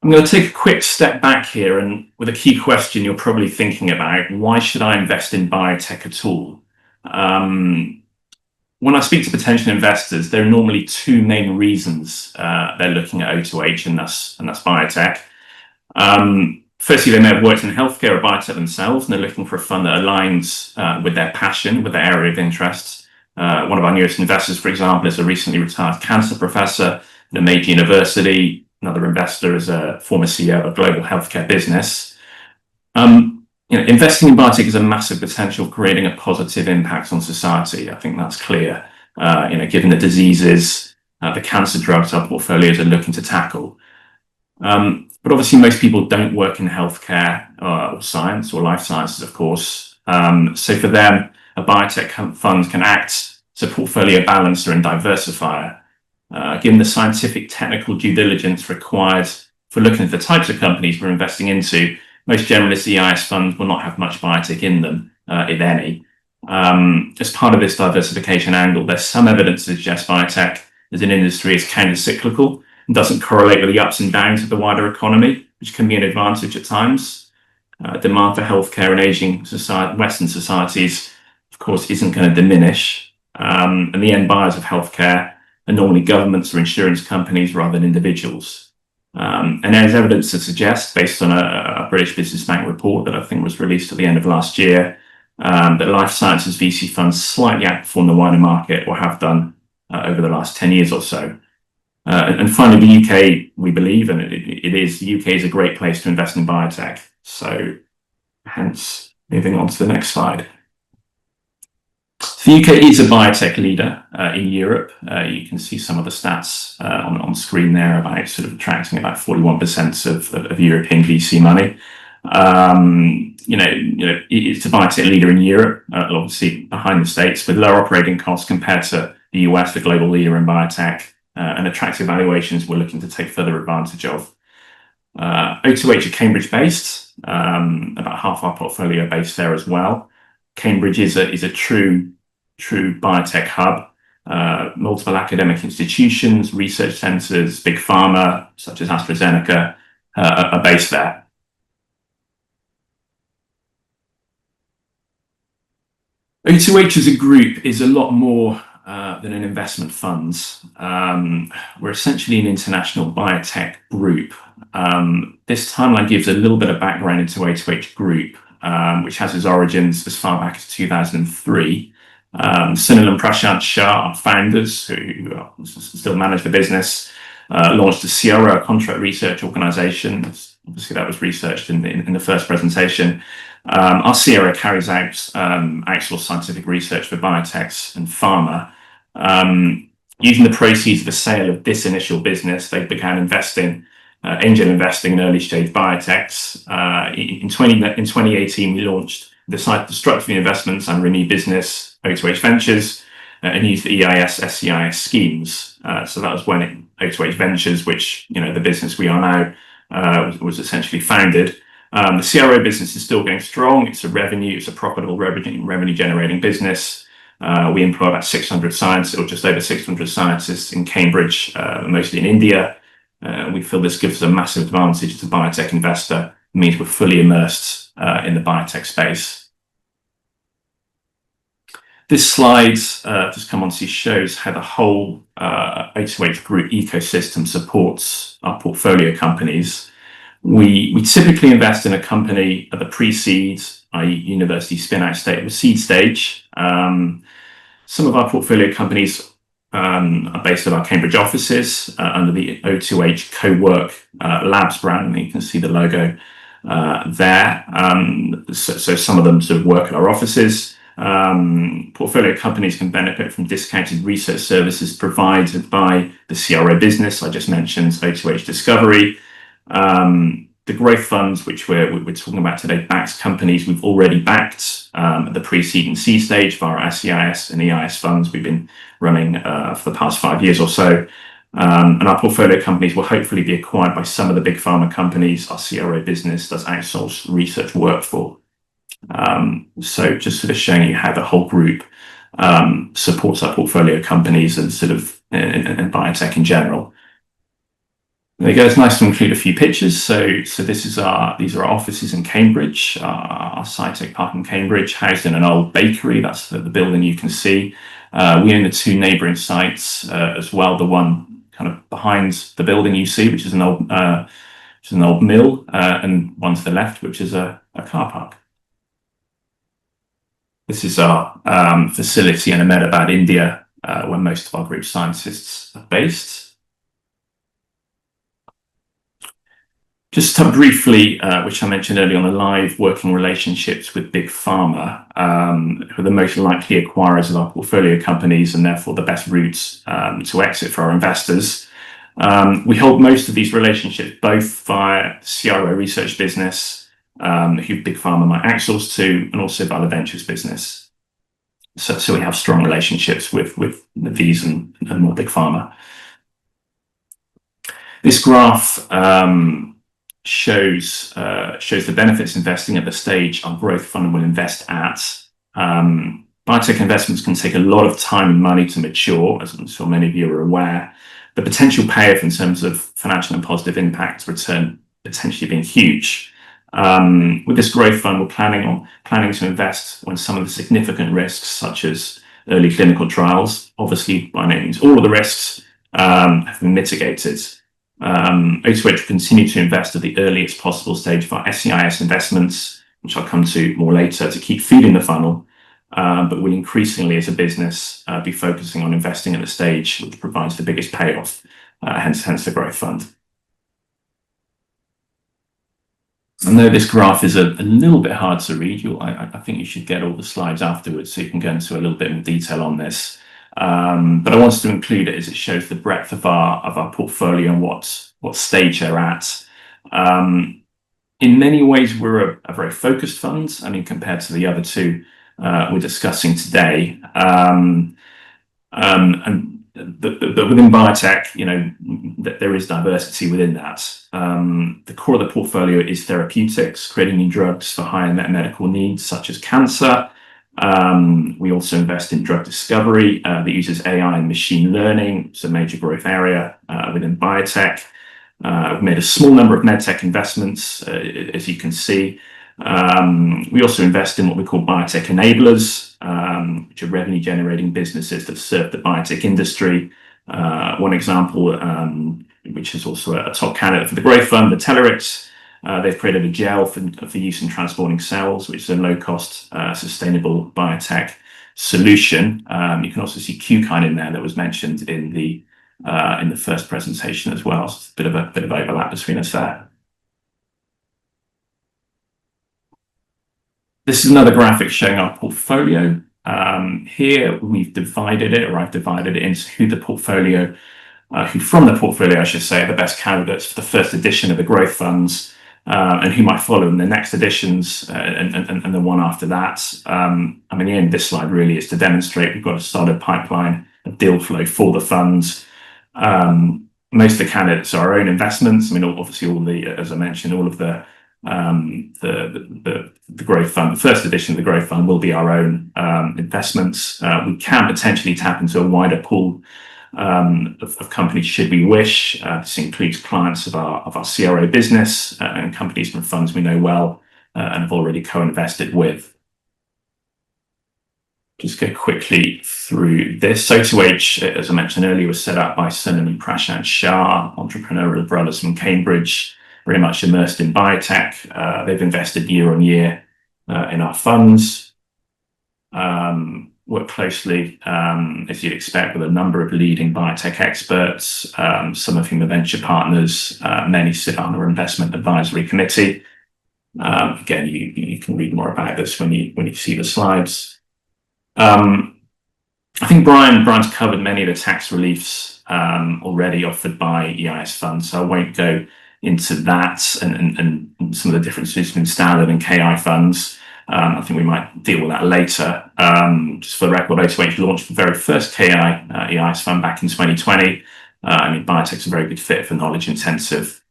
I'm going to take a quick step back here, and with a key question you're probably thinking about: why should I invest in biotech at all? When I speak to potential investors, there are normally 2 main reasons they're looking at O2H and thus biotech. Firstly, they may have worked in healthcare or biotech themselves, and they're looking for a fund that aligns with their passion, with their area of interest. One of our newest investors, for example, is a recently retired cancer professor at a major university. Another investor is a former CEO of a global healthcare business. Investing in biotech is a massive potential of creating a positive impact on society. I think that's clear. Given the diseases, the cancer drugs our portfolios are looking to tackle. But obviously, most people don't work in healthcare or science or life sciences, of course. So for them, a biotech fund can act as a portfolio balancer and diversifier. Given the scientific technical due diligence required for looking at the types of companies we're investing into, most generalist EIS funds will not have much biotech in them, if any. As part of this diversification angle, there's some evidence to suggest biotech as an industry is counter-cyclical and doesn't correlate with the ups and downs of the wider economy, which can be an advantage at times. Demand for healthcare in aging Western societies, of course, isn't going to diminish. And the end buyers of healthcare are normally governments or insurance companies rather than individuals. And there's evidence to suggest, based on a British Business Bank report that I think was released at the end of last year, that life sciences VC funds slightly outperform the wider market, or have done over the last 10 years or so. And finally, the UK, we believe, and the UK is a great place to invest in biotech. So hence, moving on to the next slide. The UK is a biotech leader in Europe. You can see some of the stats on screen there about sort of attracting about 41% of European VC money. It's a biotech leader in Europe, obviously behind the States, with lower operating costs compared to the US, the global leader in biotech, and attractive valuations we're looking to take further advantage of. O2H are Cambridge-based, about half our portfolio based there as well. Cambridge is a true biotech hub. Multiple academic institutions, research centres, big pharma such as AstraZeneca are based there. O2H as a group is a lot more than an investment fund. We're essentially an international biotech group. This timeline gives a little bit of background into O2H Group, which has its origins as far back as 2003. Sunil and Prashant Shah, our founders, who still manage the business, launched a CRO, a contract research organisation. Obviously, that was researched in the first presentation. Our CRO carries out actual scientific research for biotechs and pharma. Using the proceeds of the sale of this initial business, they began angel investing in early stage biotechs. In 2018, we launched the structured investments and renewed business, O2H Ventures, and used the EIS, SEIS schemes. So that was when O2H Ventures, which, the business we are now, was essentially founded. The CRO business is still going strong. It's a profitable revenue generating business. We employ about 600 scientists, or just over 600 scientists in Cambridge, mostly in India. We feel this gives us a massive advantage as a biotech investor. It means we're fully immersed in the biotech space. This slide, just come on to shows how the whole O2H Group ecosystem supports our portfolio companies. We typically invest in a company at the pre-seed, i.e. university spin-out state, or seed stage. Some of our portfolio companies are based at our Cambridge offices under the O2H Co-work Labs brand. And you can see the logo there. So some of them sort of work at our offices. Portfolio companies can benefit from discounted research services provided by the CRO business I just mentioned, O2H Discovery. The growth funds, which we're talking about today, backs companies we've already backed at the pre-seed and C stage via our SEIS and EIS funds we've been running for the past 5 years or so. And our portfolio companies will hopefully be acquired by some of the big pharma companies our CRO business does outsource research work for. So just sort of showing you how the whole group supports our portfolio companies and sort of and biotech in general. There you go. It's nice to include a few pictures. So these are our offices in Cambridge, our SciTech Park in Cambridge, housed in an old bakery. That's the building you can see. We own the 2 neighbouring sites as well. The one kind of behind the building you see, which is an old mill, and one to the left, which is a car park. This is our facility in Ahmedabad, India, where most of our group scientists are based. Just to briefly, which I mentioned earlier on, the live working relationships with big pharma, who are the most likely acquirers of our portfolio companies and therefore the best routes to exit for our investors. We hold most of these relationships both via CRO research business, who big pharma might outsource to, and also by the ventures business. So we have strong relationships with these and more big pharma. This graph shows the benefits investing at the stage our growth fund will invest at. Biotech investments can take a lot of time and money to mature, as I'm sure many of you are aware. The potential payoff in terms of financial and positive impact return potentially being huge. With this growth fund, we're planning to invest when some of the significant risks, such as early clinical trials, obviously by no means all of the risks, have been mitigated. O2H will continue to invest at the earliest possible stage of our SEIS investments, which I'll come to more later, to keep feeding the funnel, but will increasingly as a business be focusing on investing at the stage which provides the biggest payoff, hence the growth fund. I know this graph is a little bit hard to read. I think you should get all the slides afterwards so you can go into a little bit more detail on this. But I wanted to include it as it shows the breadth of our portfolio and what stage they're at. In many ways, we're a very focused fund. I mean, compared to the other two we're discussing today. But within biotech, there is diversity within that. The core of the portfolio is therapeutics, creating new drugs for high unmet medical needs such as cancer. We also invest in drug discovery that uses AI and machine learning. It's a major growth area within biotech. We've made a small number of medtech investments, as you can see. We also invest in what we call biotech enablers, which are revenue generating businesses that serve the biotech industry. One example, which is also a top candidate for the growth fund, the Telerix. They've created a gel for use in transporting cells, which is a low-cost, sustainable biotech solution. You can also see Qkine in there that was mentioned in the first presentation as well. So it's a bit of overlap between us there. This is another graphic showing our portfolio. Here we've divided it, or I've divided it into who from the portfolio, I should say, are the best candidates for the first edition of the growth funds, and who might follow in the next editions and the one after that. I mean, the aim of this slide really is to demonstrate we've got a solid pipeline of deal flow for the funds. Most of the candidates are our own investments. I mean, obviously, as I mentioned, all of the growth fund, the first edition of the growth fund will be our own investments. We can potentially tap into a wider pool of companies should we wish. This includes clients of our CRO business and companies from funds we know well and have already co-invested with. Just go quickly through this. O2H, as I mentioned earlier, was set up by Sunil and Prashant Shah, entrepreneurial brothers from Cambridge, very much immersed in biotech. They've invested year on year in our funds. work closely, as you'd expect, with a number of leading biotech experts, some of whom are venture partners. Many sit on our investment advisory committee. Again, you can read more about this when you see the slides. I think Brian's covered many of the tax reliefs already offered by EIS funds, so I won't go into that and some of the differences between standard and KI funds. I think we might deal with that later. Just for the record, O2H launched the very first KI EIS fund back in 2020. I mean, biotech's a very good fit for knowledge intensive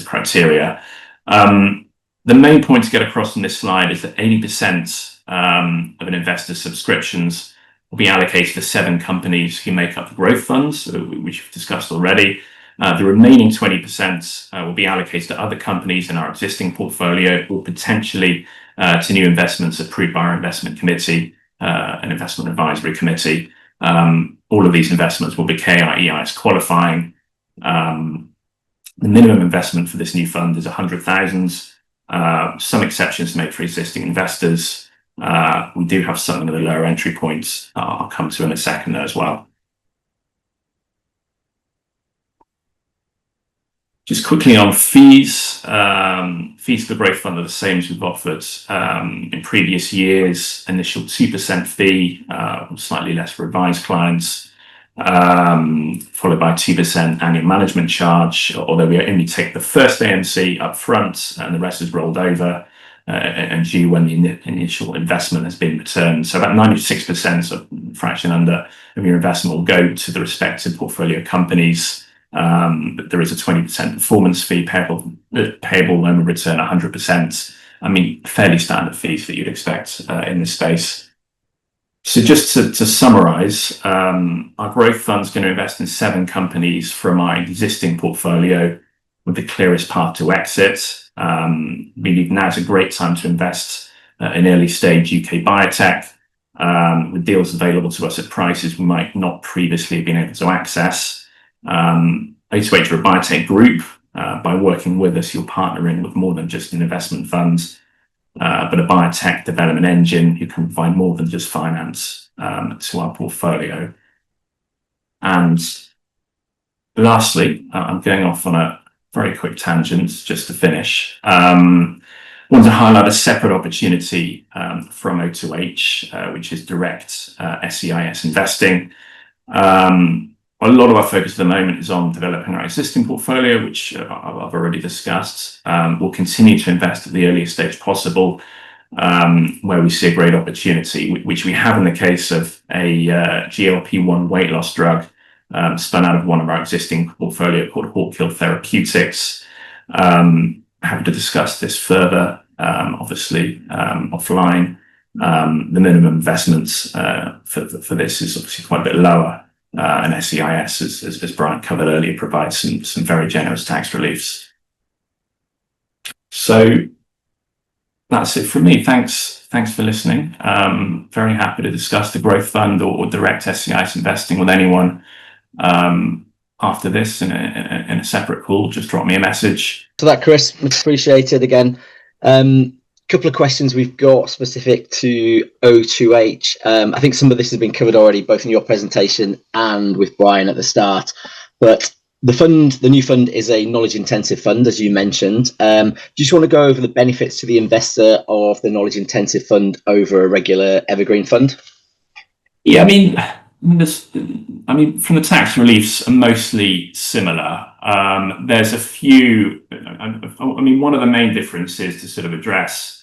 criteria. The main point to get across on this slide is that 80% of an investor's subscriptions will be allocated to 7 companies who make up the growth funds, which we've discussed already. The remaining 20% will be allocated to other companies in our existing portfolio, or potentially to new investments approved by our investment committee, an investment advisory committee. All of these investments will be KI EIS qualifying. The minimum investment for this new fund is 100,000. Some exceptions made for existing investors. We do have something at the lower entry points I'll come to in a second there as well. Just quickly on fees. Fees for the growth fund are the same as we've offered in previous years. Initial 2% fee, slightly less for advised clients, followed by 2% annual management charge, although we only take the first AMC up front and the rest is rolled over and due when the initial investment has been returned. So about 96%, so a fraction under, of your investment will go to the respective portfolio companies. But there is a 20% performance fee payable when we return 100%. I mean, fairly standard fees that you'd expect in this space. So just to summarize, our growth fund's going to invest in 7 companies from our existing portfolio with the clearest path to exit. We believe now's a great time to invest in early stage UK biotech, with deals available to us at prices we might not previously have been able to access. O2H are a biotech group. By working with us, you're partnering with more than just an investment fund, but a biotech development engine who can provide more than just finance to our portfolio. And lastly, I'm going off on a very quick tangent just to finish. Want to highlight a separate opportunity from O2H, which is direct SEIS investing. A lot of our focus at the moment is on developing our existing portfolio, which I've already discussed. We'll continue to invest at the earliest stage possible, where we see a great opportunity, which we have in the case of a GLP-1 weight loss drug spun out of one of our existing portfolio called Hawkhill Therapeutics. Happy to discuss this further, obviously offline. The minimum investments for this is obviously quite a bit lower. And SEIS, as Brian covered earlier, provides some very generous tax reliefs. So that's it from me. Thanks for listening. Very happy to discuss the growth fund or direct SEIS investing with anyone after this in a separate call. Just drop me a message. So that, Chris, much appreciated again. Couple of questions we've got specific to O2H. I think some of this has been covered already, both in your presentation and with Brian at the start. But the new fund is a knowledge-intensive fund, as you mentioned. Do you just want to go over the benefits to the investor of the knowledge-intensive fund over a regular evergreen fund? Yeah, I mean, from the tax reliefs are mostly similar. There's a few. I mean, one of the main differences to sort of address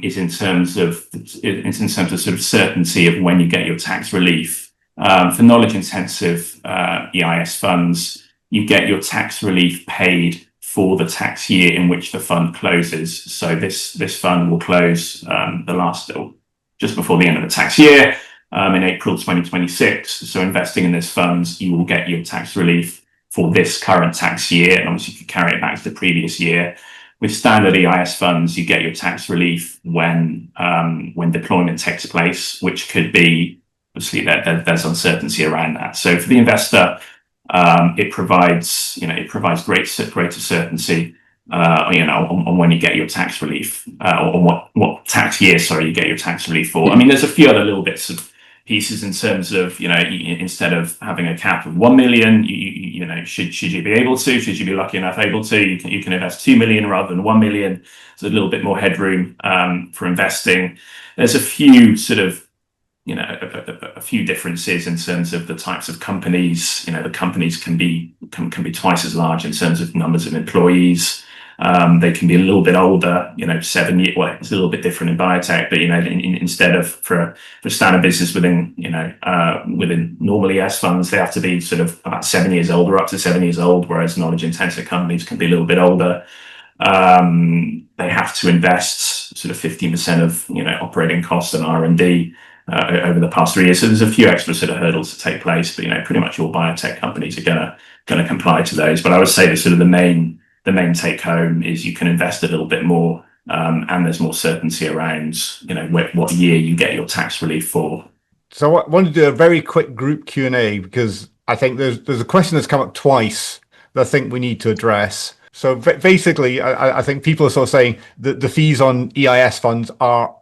is in terms of sort of certainty of when you get your tax relief. For knowledge-intensive EIS funds, you get your tax relief paid for the tax year in which the fund closes. So this fund will close just before the end of the tax year in April 2026. So investing in this fund, you will get your tax relief for this current tax year, and obviously you can carry it back to the previous year. With standard EIS funds, you get your tax relief when deployment takes place, which could be, obviously there's uncertainty around that. So for the investor, it provides greater certainty on when you get your tax relief, or what tax year, sorry, you get your tax relief for. I mean, there's a few other little bits of pieces in terms of, instead of having a cap of 1 million, should you be able to, should you be lucky enough able to, you can invest 2 million rather than 1 million. So a little bit more headroom for investing. There's a few sort of, a few differences in terms of the types of companies. The companies can be twice as large in terms of numbers of employees. They can be a little bit older, 7 years. Well, it's a little bit different in biotech, but instead of for standard business within normal EIS funds, they have to be sort of about 7 years old or up to 7 years old, whereas knowledge intensive companies can be a little bit older. They have to invest sort of 15% of operating costs and R&D over the past 3 years. So there's a few extra sort of hurdles to take place, but pretty much all biotech companies are gonna comply to those. But I would say that sort of the main take home is you can invest a little bit more, and there's more certainty around what year you get your tax relief for. So I want to do a very quick group Q&A, because I think there's a question that's come up twice that I think we need to address. So basically, I think people are sort of saying that the fees on EIS funds are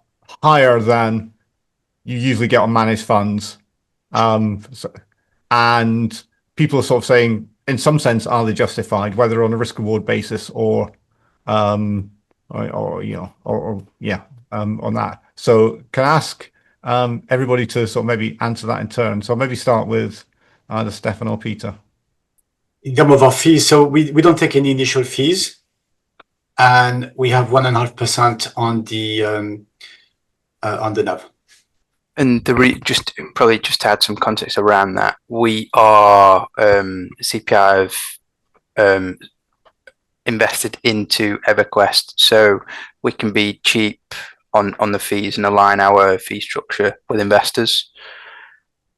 higher than you usually get on managed funds, and people are sort of saying, in some sense, are they justified, whether on a risk reward basis or on that. So can I ask everybody to sort of maybe answer that in turn? So maybe start with either Stefan or Peter. In terms of our fees, so we don't take any initial fees, and we have 1.5% on the NAV. And just to add some context around that, we are CPI have invested into EverQuest, so we can be cheap on the fees and align our fee structure with investors.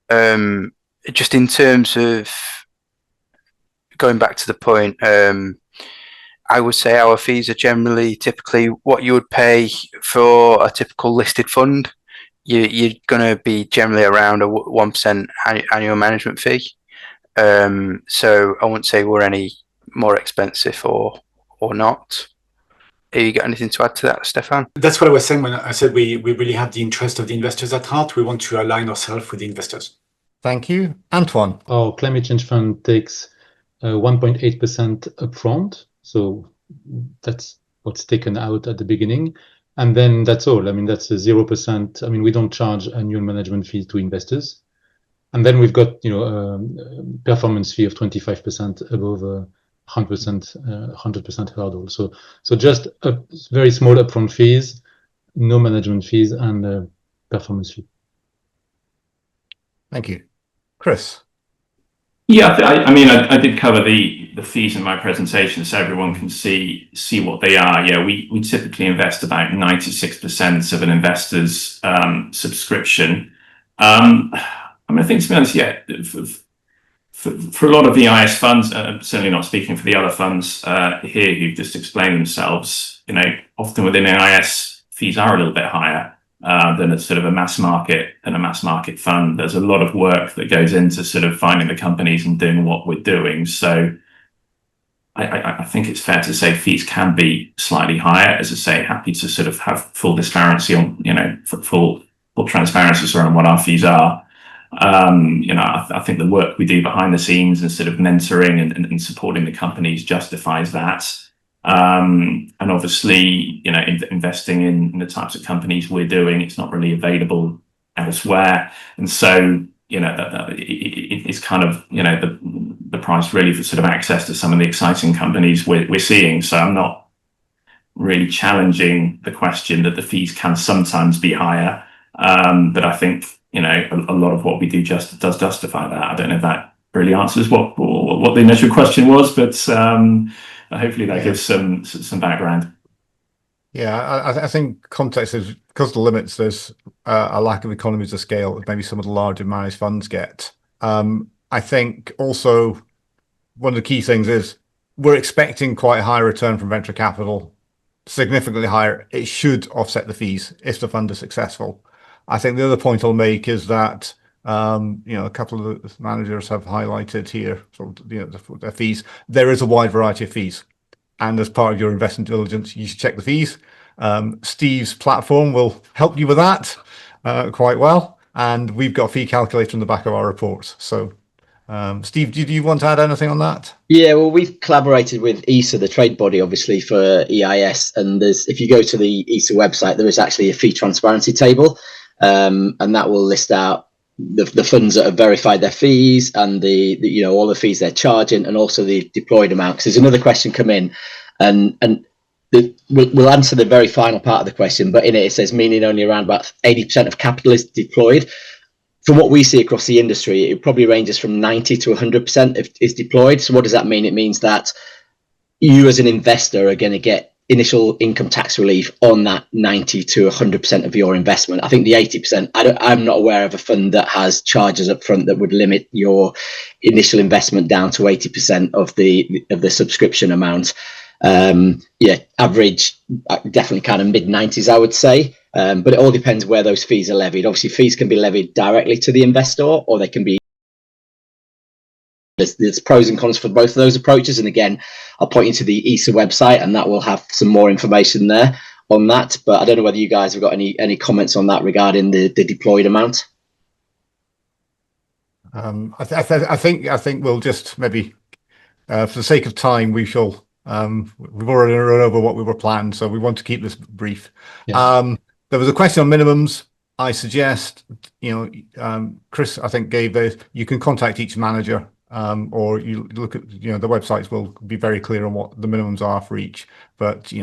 Just in terms of going back to the point, I would say our fees are generally typically what you would pay for a typical listed fund. You're going to be generally around a 1% annual management fee. So I wouldn't say we're any more expensive or not. Have you got anything to add to that, Stefan? That's what I was saying when I said we really have the interest of the investors at heart. We want to align ourselves with the investors. Thank you. Antoine. Our climate change fund takes 1.8% upfront. So that's what's taken out at the beginning. And then that's all. I mean, that's a 0%. I mean, we don't charge annual management fees to investors. And then we've got, performance fee of 25% above 100% hurdle. So just a very small upfront fees, no management fees, and performance fee. Thank you. Chris. Yeah, I mean, I did cover the fees in my presentation, so everyone can see what they are. Yeah, we typically invest about 96% of an investor's subscription. I think, to be honest, yeah, for a lot of the EIS funds, certainly not speaking for the other funds here who've just explained themselves, often within EIS, fees are a little bit higher than a sort of a mass market fund. There's a lot of work that goes into sort of finding the companies and doing what we're doing. So I think it's fair to say fees can be slightly higher. As I say, happy to sort of have full transparency on, full transparency around what our fees are. I think the work we do behind the scenes and sort of mentoring and supporting the companies justifies that. And obviously, investing in the types of companies we're doing, it's not really available elsewhere. And so, that it's kind of, the price really for sort of access to some of the exciting companies we're seeing. So I'm not really challenging the question that the fees can sometimes be higher. But I think, a lot of what we do does justify that. I don't know if that really answers what the initial question was, but hopefully that gives some background. Yeah, I think context is because of the limits. There's a lack of economies of scale that maybe some of the larger managed funds get. I think also one of the key things is we're expecting quite a high return from venture capital, significantly higher. It should offset the fees if the fund is successful. I think the other point I'll make is that a couple of the managers have highlighted here, their fees. There is a wide variety of fees. and as part of your investment diligence, you should check the fees. Steve's platform will help you with that quite well, and we've got a fee calculator in the back of our reports. So Steve, did you want to add anything on that? Yeah, well, we've collaborated with ESA, the trade body, obviously, for EIS. And if you go to the ESA website, there is actually a fee transparency table, and that will list out the funds that have verified their fees and the all the fees they're charging, and also the deployed amount. Because there's another question come in, and we'll answer the very final part of the question, but in it says meaning only around about 80% of capital is deployed. From what we see across the industry, it probably ranges from 90 to 100% is deployed. So what does that mean? It means that you as an investor are going to get initial income tax relief on that 90 to 100% of your investment. I think the 80%, I'm not aware of a fund that has charges up front that would limit your initial investment down to 80% of the subscription amount. Average, definitely kind of mid-90s, I would say. But it all depends where those fees are levied. Obviously, fees can be levied directly to the investor, or they can be. There's pros and cons for both of those approaches. And again, I'll point you to the ESA website, and that will have some more information there on that. But I don't know whether you guys have got any comments on that regarding the deployed amount. I think we'll just maybe, for the sake of time, we shall. We've already run over what we were planned, so we want to keep this brief. Yeah. There was a question on minimums. I suggest, Chris, I think gave those. You can contact each manager, or you look at, the websites will be very clear on what the minimums are for each. But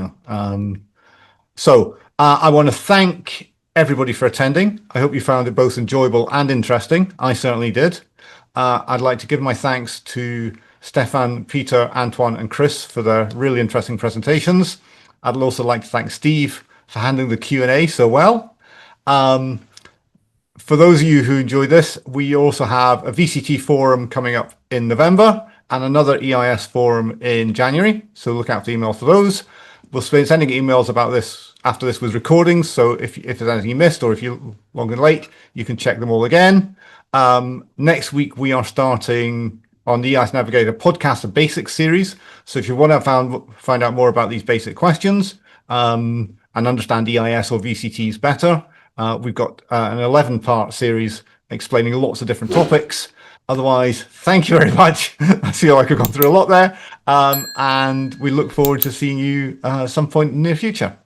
so I want to thank everybody for attending. I hope you found it both enjoyable and interesting. I certainly did. I'd like to give my thanks to Stefan, Peter, Antoine, and Chris for their really interesting presentations. I'd also like to thank Steve for handling the Q&A so well. For those of you who enjoyed this, we also have a VCT forum coming up in November and another EIS forum in January. So look out for email for those. We'll be sending emails about this after this was recordings. So if there's anything you missed, or if you're long and late, you can check them all again. Next week, we are starting on the EIS Navigator podcast, a basic series. So if you want to find out more about these basic questions and understand EIS or VCTs better, we've got an 11-part series explaining lots of different topics. Otherwise, thank you very much. I feel like I've gone through a lot there. And we look forward to seeing you some point in the near future.